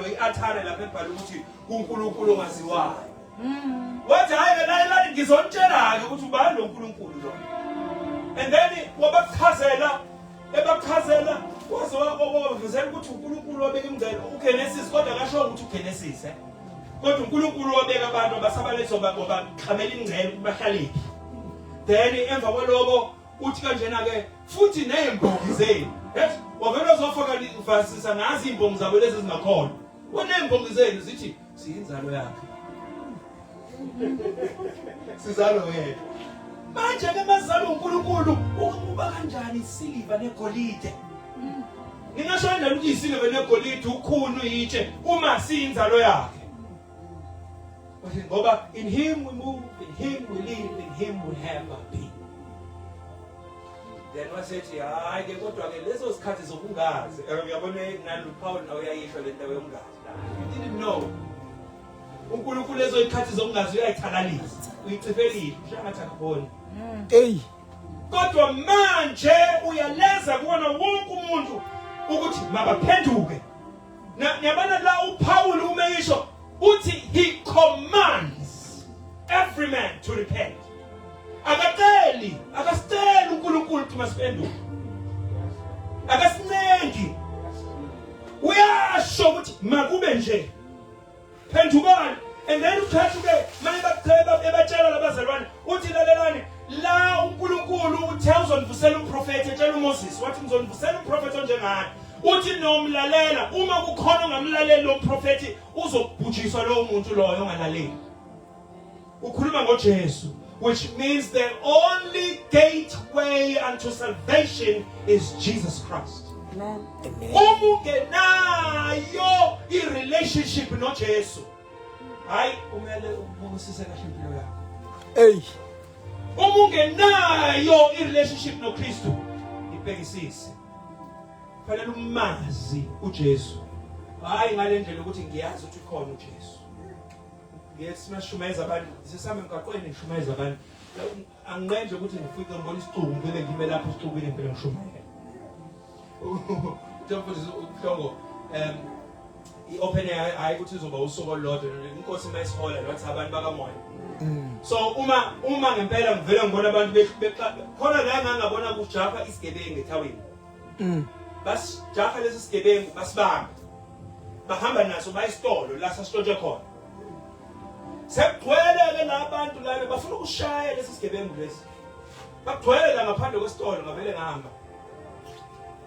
i-althare lapha ebhala ukuthi uNkulunkulu ongaziwayo. Wathi hayi la ngizontshela-ke ukuthi ubani lo nkulunkulu lo. And then wabachazela ebachazela waze wavuzela ukuthi uNkulunkulu wabeka imingcele uGenesis, kodwa akasho ukuthi uGenesis kodwa uNkulunkulu wabeka abantu abasabaletho baxhamela imingcele kubahlaliphi. Then emva kwaloko uthi kanjena-ke futhi ney'mbongi zenu. Wavele uzofaka ufasisa nazi iy'mbongi zabo lezi ezingakholwa. Kuney'mbongi zenu zithi siyinzalo yakhe. Sizalo wena. Manje-ke mazalo uNkulunkulu ukuba kanjani isiliva negolide? Ningasho kanjani ukuthi isiliva negolide ukhuni uyitshe uma siyinzalo yakhe? Ngoba in him we move, in him we live, in him we have our being. Then wasethi hayi-ke kodwa-ke lezo zikhathi zokungazi uyabona naluPaul nawe uyayisho le ndawo yokungazi. You didn't know. uNkulunkulu lezo izikhathi zokungazi uyayithakalisa, uyiциfelile ushangathi akuboni. Kodwa manje uyaleza kuwona wonke umuntu ukuthi mabaphenduke. Niyabona la uPaul umeyisho uthi he commands every man to repent. Akaceli uNkulunkulu ukuthi masiphenduke. Akasincengi. Uyasho ukuthi makube nje. Phendukani. And then uPhethuke mayebacheba ebatshela labazalwane uthi lalelani la uNkulunkulu uthe uzonivusela umprofeti etshela uMoses wathi ngizonivusela umprofeti onjengani. Uthi nomlalela uma kukhona ongamlaleli lo mprofeti uzobhujiswa lo muntu loyo ongalaleli. Ukhuluma ngoJesu, which means the only gateway unto salvation is Jesus Christ. Amen. Umungenayo i-relationship noJesu, hayi kumele ubukisise kahle impilo yakho. Umungenayo i-relationship noKristu, ibhekisise. Kufanele umazi uJesu, hayi ngale ndlela ukuthi ngiyazi ukuthi ukhona uJesu. Ngiyasimashumeza abantu, sisame emgaqweni ngishumeza abantu. Angenje ukuthi ngifike ngibona isicubu ngivele ngibe lapho isicubini ngivele ngishumele. Njengoba uhlongo i-open hayi ukuthi izoba usuku olulodwa, inkosi mayisihola lathi abantu bakamoya. So uma ngempela ngivele ngibona abantu khona la ngangabona kujaha isigebengu ethaweni. Basijaha lesi sigebengu basibamba. Bahamba naso bayisitolo la sasitshontshe khona. Sekugcwele-ke la abantu la bafuna ukushaya lesi sigebengu lesi. Bagcwele la ngaphandle kwesitolo ngavele ngihamba.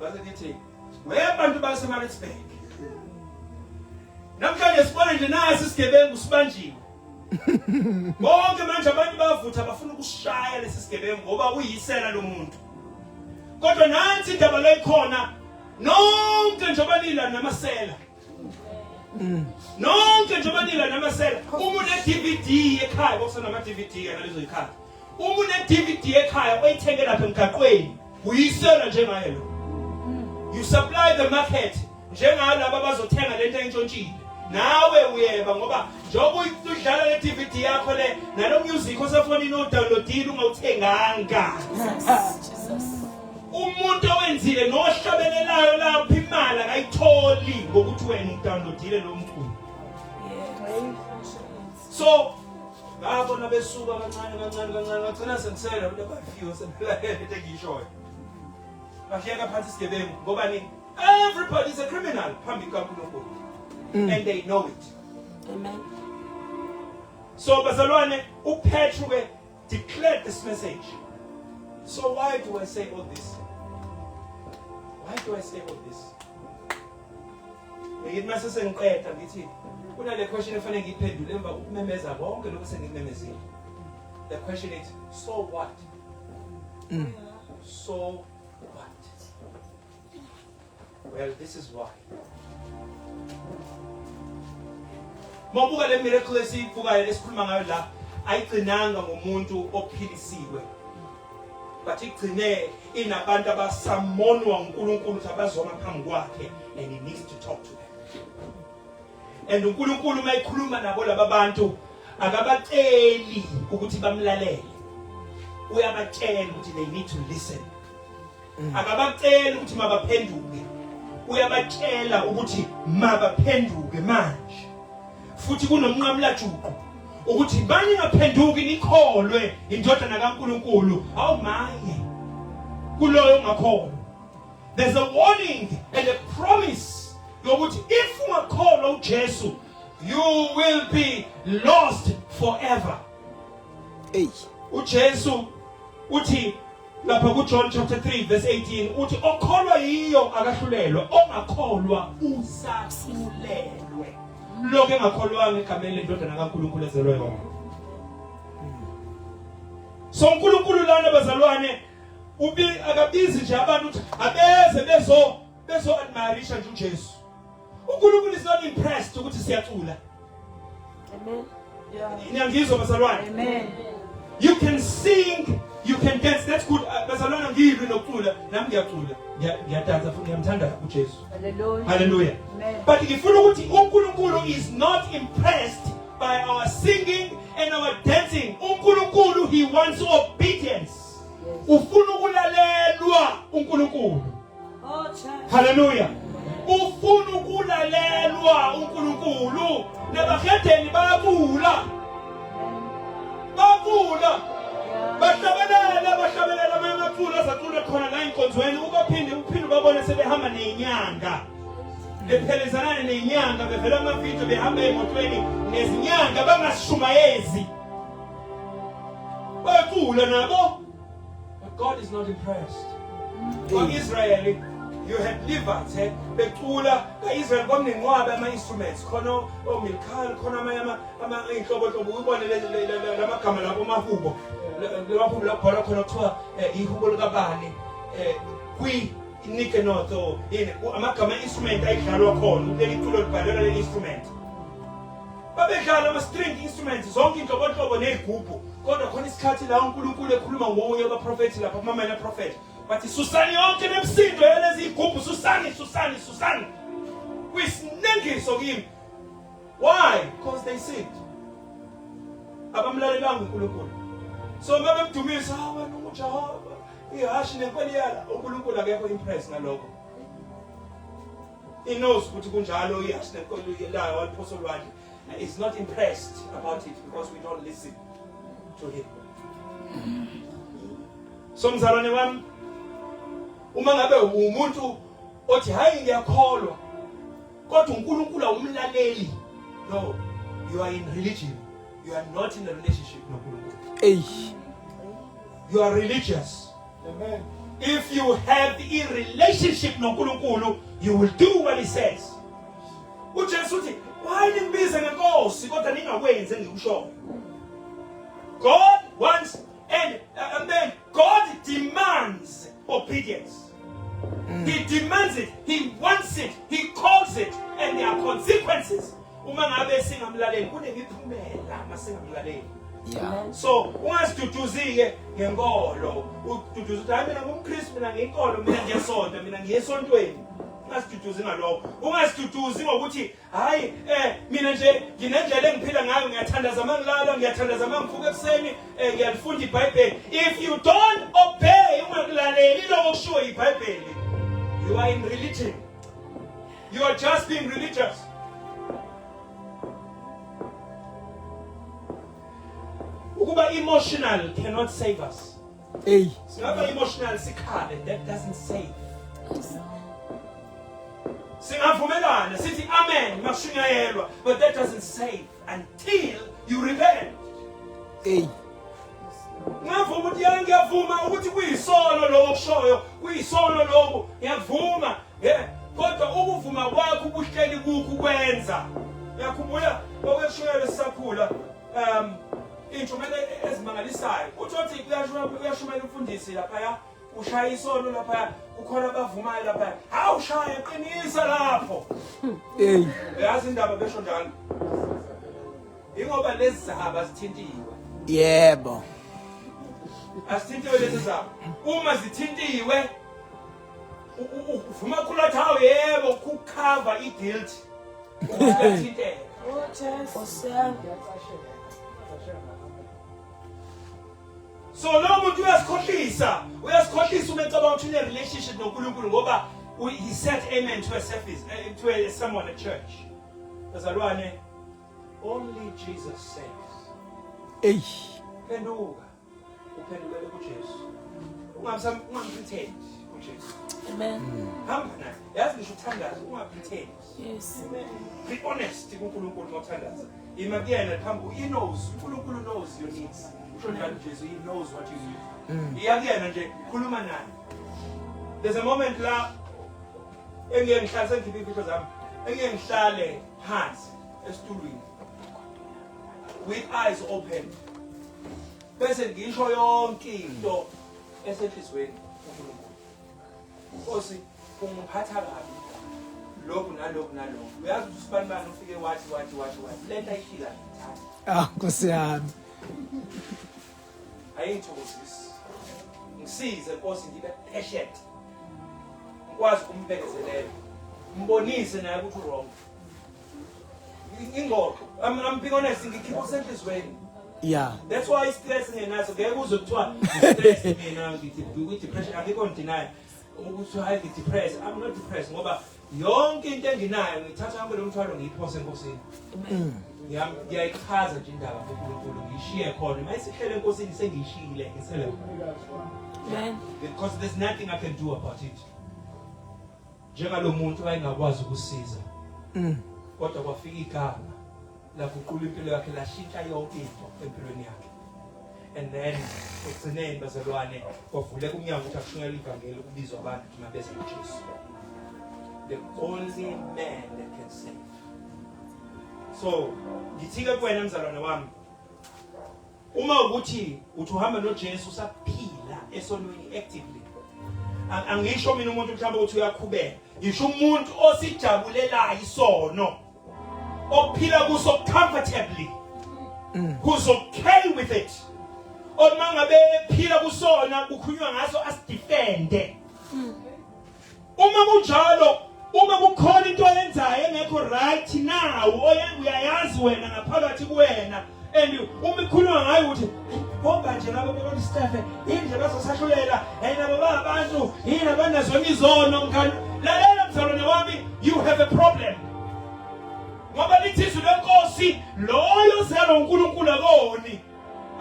Base ngithi webantu baseMaritzburg, namhlanje sibona nje nasi isigebengu sibanjiwe. Bonke manje abantu bavutha bafuna ukushaya lesi sigebengu ngoba uyisela lo muntu. Kodwa nansi indaba leyikhona, nonke njengoba nila namasela. Nonke njengoba nila namasela. Uma une-DVD ekhaya, bokusana ama-DVD ngalezo yikhaya. Uma une-DVD ekhaya oyithenge lapha emgaqweni, uyisela njengaye lo. You supply the market njengalabo abazothenga lento entshontshile. Nawe uyeba ngoba njengoba udlala le DVD yakho le nalo music osefonini odownloadile ungawuthenganga. Umuntu owenzile nohlabelelayo lapha imali akayitholi ngokuthi wena udownloadile lo mculo. So ngabona besuka kancane ngagcina sengisela abantu abafiwe semphela into engiyishoyo. Bafika phansi isigebengu ngoba ni everybody is a criminal phambi kaNkulunkulu. And they know it. Amen. So bazalwane uPetru declared this message. So why do I say all this? Why do I say all this? Ngithi mase sengiqeda ngithi kunale question efanele ngiyiphendule emva ukumemeza konke lokho sengikumemezile. The question is, so what? So what? Well, this is why. Mabuka le miracle esivukayo esikhuluma ngayo la ayigcinanga ngomuntu ophilisiwe. But igcine inabantu abasamonwa uNkulunkulu abazoma phambi kwakhe and he needs to talk to them. And uNkulunkulu mayikhuluma nabo laba bantu akabatsheli ukuthi bamlalele. Uyabatshela ukuthi they need to listen. Akabatsheli ukuthi mabaphenduke. Uyabatshela ukuthi mabaphenduke manje. Futhi kunomnqamla juqu ukuthi bani ngaphenduki nikholwe indodana kaNkulunkulu awumaye kuloyo ngakholwa. There's a warning and a promise yokuthi if ungakholwa uJesu you will be lost forever. uJesu uthi lapha kuJohn chapter 3 verse 18 uthi okholwa yiyo akahlulelwa ongakholwa usahlulelwe. Lokho engakholwanga egameni lendodana kaNkulunkulu ezelwe yona. So uNkulunkulu lana bazalwane akabizi nje abantu ukuthi abeze bezo admirisha nje uJesu. uNkulunkulu is not impressed ukuthi siyacula. Amen. Niyangizwa bazalwane? Amen. You can sing, you can dance. That's good. Bazalwane ngiyizwe nokucula, nami ngiyacula. Ngiyadansa futhi ngiyamthanda uJesu. Hallelujah. Hallelujah. Amen. But ngifuna ukuthi uNkulunkulu is not impressed by our singing and our dancing. uNkulunkulu he wants obedience. Ufuna ukulalelwa uNkulunkulu. Oh, child. Hallelujah. Ufuna ukulalelwa uNkulunkulu. Nabahedeni bayabula. Babula. Bahlabelela mayamathula sathule khona la inkonzweni uphinde babone sebehamba nenyanga. Bephelezana nenyanga bevela amavidiyo behamba emotweni nezinyanga bangashumayezi. Bayacula nabo. But God is not impressed. For Israel, you had Levites, becula Israel kwamnenqwabe ama-instruments khona omilkhal khona ama inhlobo ubone lamagama lapho mahubo lapho lapho khona kuthiwa ihubo likabani Nikenotho yini amagama instrument ayidlalwa khona leli culo libhalelwa leli instrument babedlala ama string instruments zonke inhlobo nezigubhu kodwa khona isikhathi la uNkulunkulu ekhuluma ngomunye wabaprofeti lapha kumamela prophet bathi susani yonke nemsindo yalezi igubhu susani kwisinengiso kimi. Why? Because they sinned. Abamlalelanga uNkulunkulu. So mabemdumisa wena uJehova ihashi nenkweni yala uNkulunkulu akekho impressed ngalokho. He knows ukuthi kunjalo ihashi nenkweni yala waphosolo wakhe is not impressed about it because we don't listen to him. So mzalwane wami uma ngabe umuntu othi hayi ngiyakholwa kodwa uNkulunkulu awumlaleli, no, you are in religion, you are not in a relationship noNkulunkulu. You are religious. Amen. If you have a relationship noNkulunkulu you will do what he says. uJesu uthi why nimbize ngenkosi kodwa ningakwenzi engikushoyo. God wants and then God demands obedience. He demands it, he wants it, he calls it, and there are consequences. Uma ngabe singamlaleli kunemiphumela masingamlaleli. Yeah. So ungasiduduzike ngenkolo ududuza ukuthi hayi mina ngumKristu mina ngenkolo mina ngiyesonta mina ngiyesontweni. Ungasiduduzi ngalokho. Ungasiduduzi ngokuthi hayi mina nje nginendlela engiphila ngayo ngiyathandaza mangilala ngiyathandaza mangivuka ekseni ngiyalifunda iBhayibheli. If you don't obey ungakulaleli lokho kushiwo iBhayibheli, you are in religion. You are just being religious. Ukuba emotional cannot save us. Singaba emotional sikhale, that doesn't save. Singavumelana sithi amen mashunyayelwa, but that doesn't save until you repent. Ngavuma ukuthi ngiyavuma ukuthi kuyisono lokho kushoyo, kuyisono lokho ngiyavuma, kodwa ukuvuma kwakho kuhleli kukho kwenza. Ngiyakhumbula okweshuyela sisakhula inhlumela ezimangalisayo. Uthi kuyashumela umfundisi lapha ushaya isono lapha ukhona abavumayo lapha. Hawu shaya qinisa lapho. Yazi indaba besho njalo. Ingoba lezi zahaba zithintiwe. Yebo. Asithintiwe lezi zahaba. Uma zithintiwe uvuma kulathawo yebo kucover i-guilt. Ukuthinteka. Oh, Jesus. So lo muntu uyasikhohlisa uma ecabanga ukuthi une relationship noNkulunkulu ngoba he said amen to a service to someone at church. Bazalwane, only Jesus saves. Phenduka uphendukele kuJesu. Ungamprotect kuJesu. Amen. Hamba naye. Yazi ngisho uthandaza ungaprotect. Yes. Be honest kuNkulunkulu mawuthandaza. Ima kuyena phambi he knows. uNkulunkulu knows your needs. Usho njalo Jesu, he knows what you need. Iyakuyena nje khuluma naye. There's a moment la engeke ngihlale sengikhiphe impilo zami. Engeke ngihlale phansi esitulweni. With eyes open. Bese ngisho yonke into esenhlizweni kuNkulunkulu. Nkosi ungiphatha kabi. Lokhu nalokhu. Uyazi ukuthi usibanibani ufike wathi. Lenta ishila ngithatha. Nkosi yami. Ayithokozisi. Ngisize Nkosi ngibe patient. Ngikwazi ukumbekezelela. Mbonise naye ukuthi wrong. Ingqoqo. I'm being honest, ngikhipha usenhlizweni. Yeah. That's why stress ngenazo ngeke uze kuthiwa stress mina ngithi depression angikho deny. Ukuthi hayi ngidepressed. I'm not depressed ngoba yonke into enginayo ngithatha ngalo mthwalo ngiyiphose enkosini. Ngiyayichaza nje indaba kuNkulunkulu ngishiye khona mayisihlele enkosini sengishiyile ngisele. Amen. Because there's nothing I can do about it. Njengalo muntu ayengakwazi ukusiza. Kodwa kwafika igama lapho uqulu impilo yakhe lashintsha yonke into empilweni yakhe. And then ekugcineni bazalwane kwavuleka umnyango ukuthi akushiyele ivangeli ukubizwa abantu ukuthi mabeze kuJesu. The only man that can save. So, ngithike kuwena mzalwane wami. Uma ukuthi uhamba noJesu usaphila esonweni actively. Angisho mina umuntu mhlawumbe ukuthi uyakhubeka. Ngisho umuntu osijabulelayo isono. Ophila kuso comfortably. Who's okay with it. Uma ngabe phila kusona kukhulunywa ngaso asidefende. Uma kunjalo, uma kukhona into oyenzayo engekho right now, uyayazi wena ngaphakathi kuwena, and uma ikhulunywa ngayo ukuthi ngoba nje labo bebona Stephen, indle basasahlulela, nabo babantu, yini abanazo imizono ngani. Lalela mzalwane wami, you have a problem. Ngoba lithizwe lenkosi loyo zalo uNkulunkulu akoni.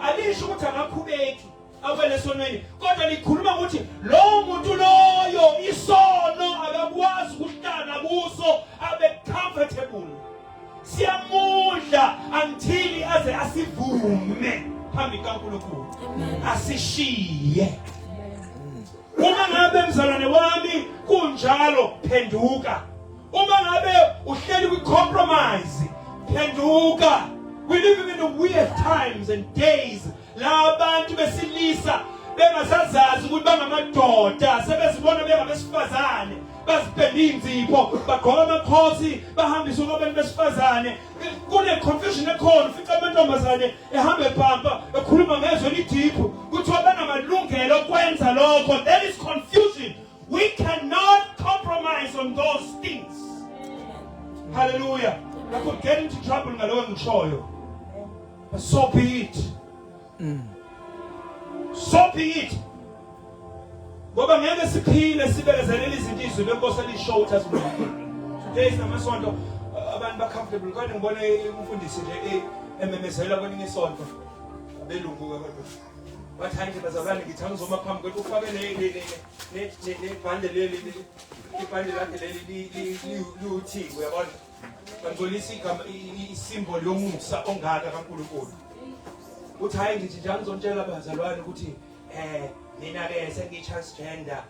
Alisho ukuthi akakhubeki abelesonweni kodwa likhuluma ukuthi lo muntu loyo isono akakwazi ukuhlala kuso abe comfortable. Siyamudla until aze asivume phambi kaNkulunkulu. Asishiye. Uma ngabe mzalwane wami kunjalo phenduka. Uma ngabe uhleli kwi-compromise phenduka. We live in the weird times and days. La abantu besilisa bengasazazi ukuthi bangamadoda sebezibona bengabesifazane bazipende inzipho bagqoka amakhosi bahambisa abantu besifazane kune confusion ekhona fica amantombazane ehamba ebhampa ekhuluma ngezwe lidiphu kuthiwa banamalungelo okwenza lokho. There is confusion. We cannot compromise on those things. Hallelujah. I could get into trouble ngalowo ngishoyo. But so be it. So be it. Ngoba ngeke siphile sibekezelele izinto izwi lenkosi elishow ukuthi asibulele. Today is namasonto abantu ba comfortable kodwa ngibone umfundisi nje ememezela kwelinye isonto belungu kodwa. Bathi hayi nje bazalwane ngithanda uzoma phambi kwethu ufake ne bhande leli ibhande lakhe leli liuthi uyabona. Bangolisa igama isymbol yomusa ongaka kaNkulunkulu. Uthi hayi ngithi njalo ngizontshela abazalwane ukuthi mina ke sengiyi-transgender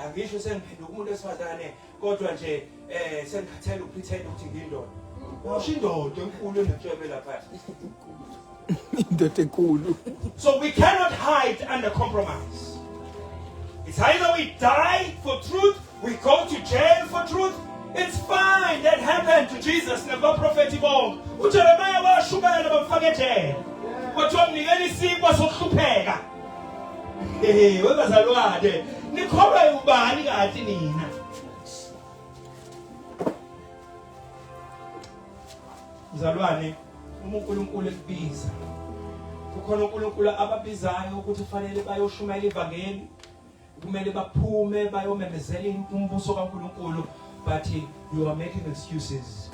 angisho sengiphenduka umuntu wesifazane kodwa nje sengikhathele ukupretend ukuthi ngiyindoda. Awushindoda enkulu enetshebe lapha. Indoda enkulu. So we cannot hide under compromise. It's either we die for truth, we go to jail for truth. It's fine. That happened to Jesus. Never prophet bonke. uJeremiah washukela bamfaka ejele. Kodwa mnikela isipho sokuhlupheka. Webazalwane, nikholwa ubani kathi nina? Mzalwane, uma uNkulunkulu ekubiza. Kukhona uNkulunkulu ababizayo ukuthi kufanele bayoshumayela ivangeli. Kumele baphume bayomemezela umbuso kaNkulunkulu, but you are making excuses.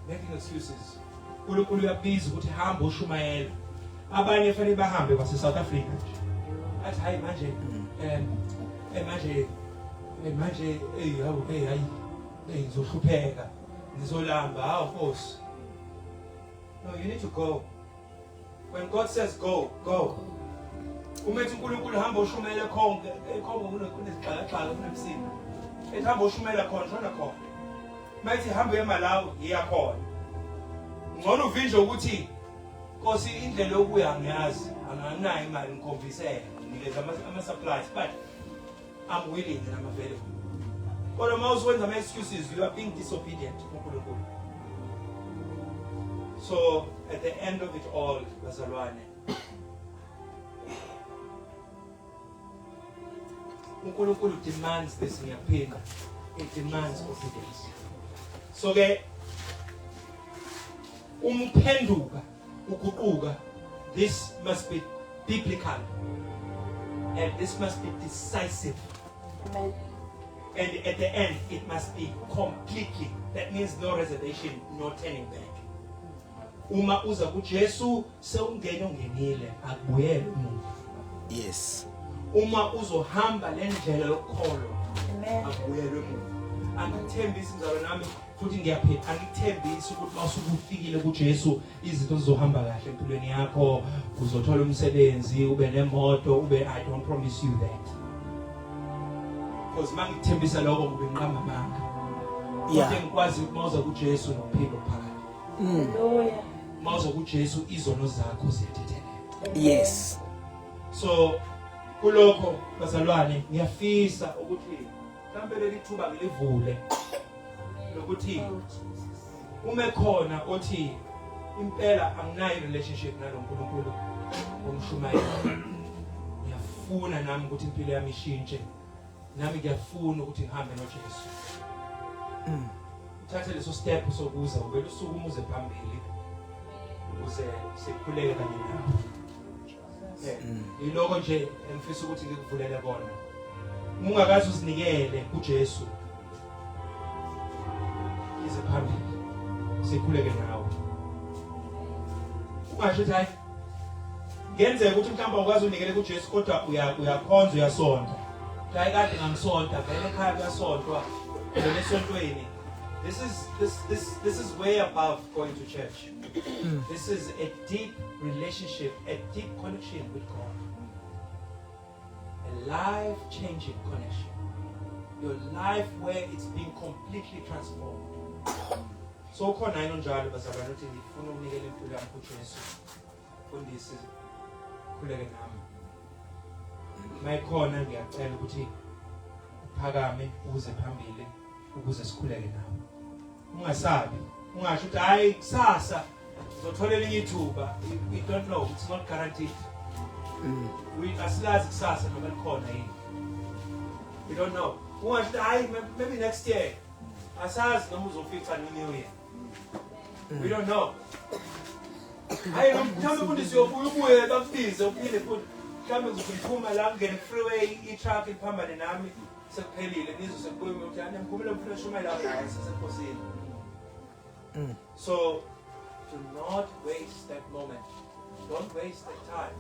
Making excuses. uNkulunkulu uyabiza ukuthi hamba ushumayela. Abanye fanele bahambe kwase South Africa nje. Athi hayi manje manje hayi ngizohlupheka. Ngizolamba hawo Nkosi. No, you need to go. When God says go, go. Umethi uNkulunkulu hamba ushumayela konke kunezixhakaxhaka kunemsini. Ethi hamba ushumayela khona shona khona. Mayithi hamba eMalawi iya khona. Ngcono uvinje ukuthi Nkosi indlela yokuya ngiyazi anganayo imali ngikhombisele nginikeza ama supplies, but I'm willing and I'm available. Kodwa mawuwenza ama excuses, you are being disobedient kuNkulunkulu. So at the end of it all, bazalwane, uNkulunkulu demands this ngiyaphinda. It demands obedience. So ke umphenduka ukuquka, this must be biblical and this must be decisive. Amen. And at the end it must be completely. That means no reservation, no turning back. Uma uza kuJesu sewungena ungenile akubuyele emuva. Yes. Uma uzohamba lendlela yokukholwa Amen. akubuyele emuva. Angithembisi mzalo nami futhi ngiyaphetha, angithembisi ukuthi masukufikile kuJesu izinto zizohamba kahle empilweni yakho, uzothola umsebenzi, ube nemoto, I don't promise you that. Because mangithembisa lokho kube nqamba amanga. Yeah. Kodwa ngikwazi ukumoza kuJesu nophilo phakathi. Hallelujah. Mawuza kuJesu izono zakho ziyathetheleka. Yes. So kulokho bazalwane ngiyafisa ukuthi mhlambe leli thuba ngilivule lokuthi uma khona othi impela anginayo relationship naloNkulunkulu omshumayela, ngiyafuna nami ukuthi impilo yami ishintshe, nami ngiyafuna ukuthi ngihambe noJesu. Thatha leso step sokuza ube usuku uze phambili ukuze sikhuleke kanye nawe. Yiloko nje engifisa ukuthi ngikuvulele kona. Ungakazi usinikele kuJesu, ize phambili sikhuleke nawe. Ungasho ukuthi hayi ngenzeka ukuthi mhlawumbe ukwazi unikele kuJesu kodwa uyakhonza uyasonta. Hayi kade ngangisonta vele ekhaya kuyasontwa vele esontweni. This is way above going to church. This is a deep relationship, a deep connection with God. A life-changing connection. Your life where it's being completely transformed. So khona yini njalo bazalwane uthi ngifuna ukunikela impilo yami kuJesu. Fundisi khuleke nami. Mayikhona ngiyacela ukuthi uphakame uze phambili ukuze sikhuleke nawe. Ungasabi, ungasho ukuthi hayi kusasa uzothola elinye ithuba. We don't know, it's not guaranteed. We asilazi kusasa noma likhona yini. We don't know. Ungasho ukuthi hayi maybe next year. Asazi noma uzofika new year. We don't know. Hayi mhlawumbe fundisi ubuye bakubize uphinde futhi mhlawumbe uzophuma la ngene freeway i-truck iphambane nami sekuphelile nizo sekubuye ukuthi ane mkhumule mfuna shumela la sesephosini. So do not waste that moment. Don't waste that time.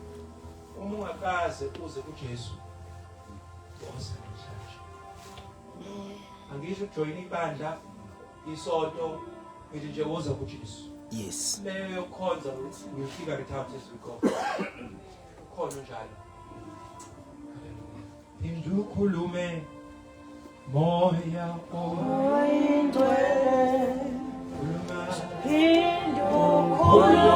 Uma ungakaze uze kuJesu woza namhlanje. Angisho ujoin ibandla isonto ngithi nje woza kuJesu. Yes. Leyo yokukhonza we'll figure it out as we go. Khona njalo. Indukhulume moya Oyingcwele, khuluma phinda ukhulume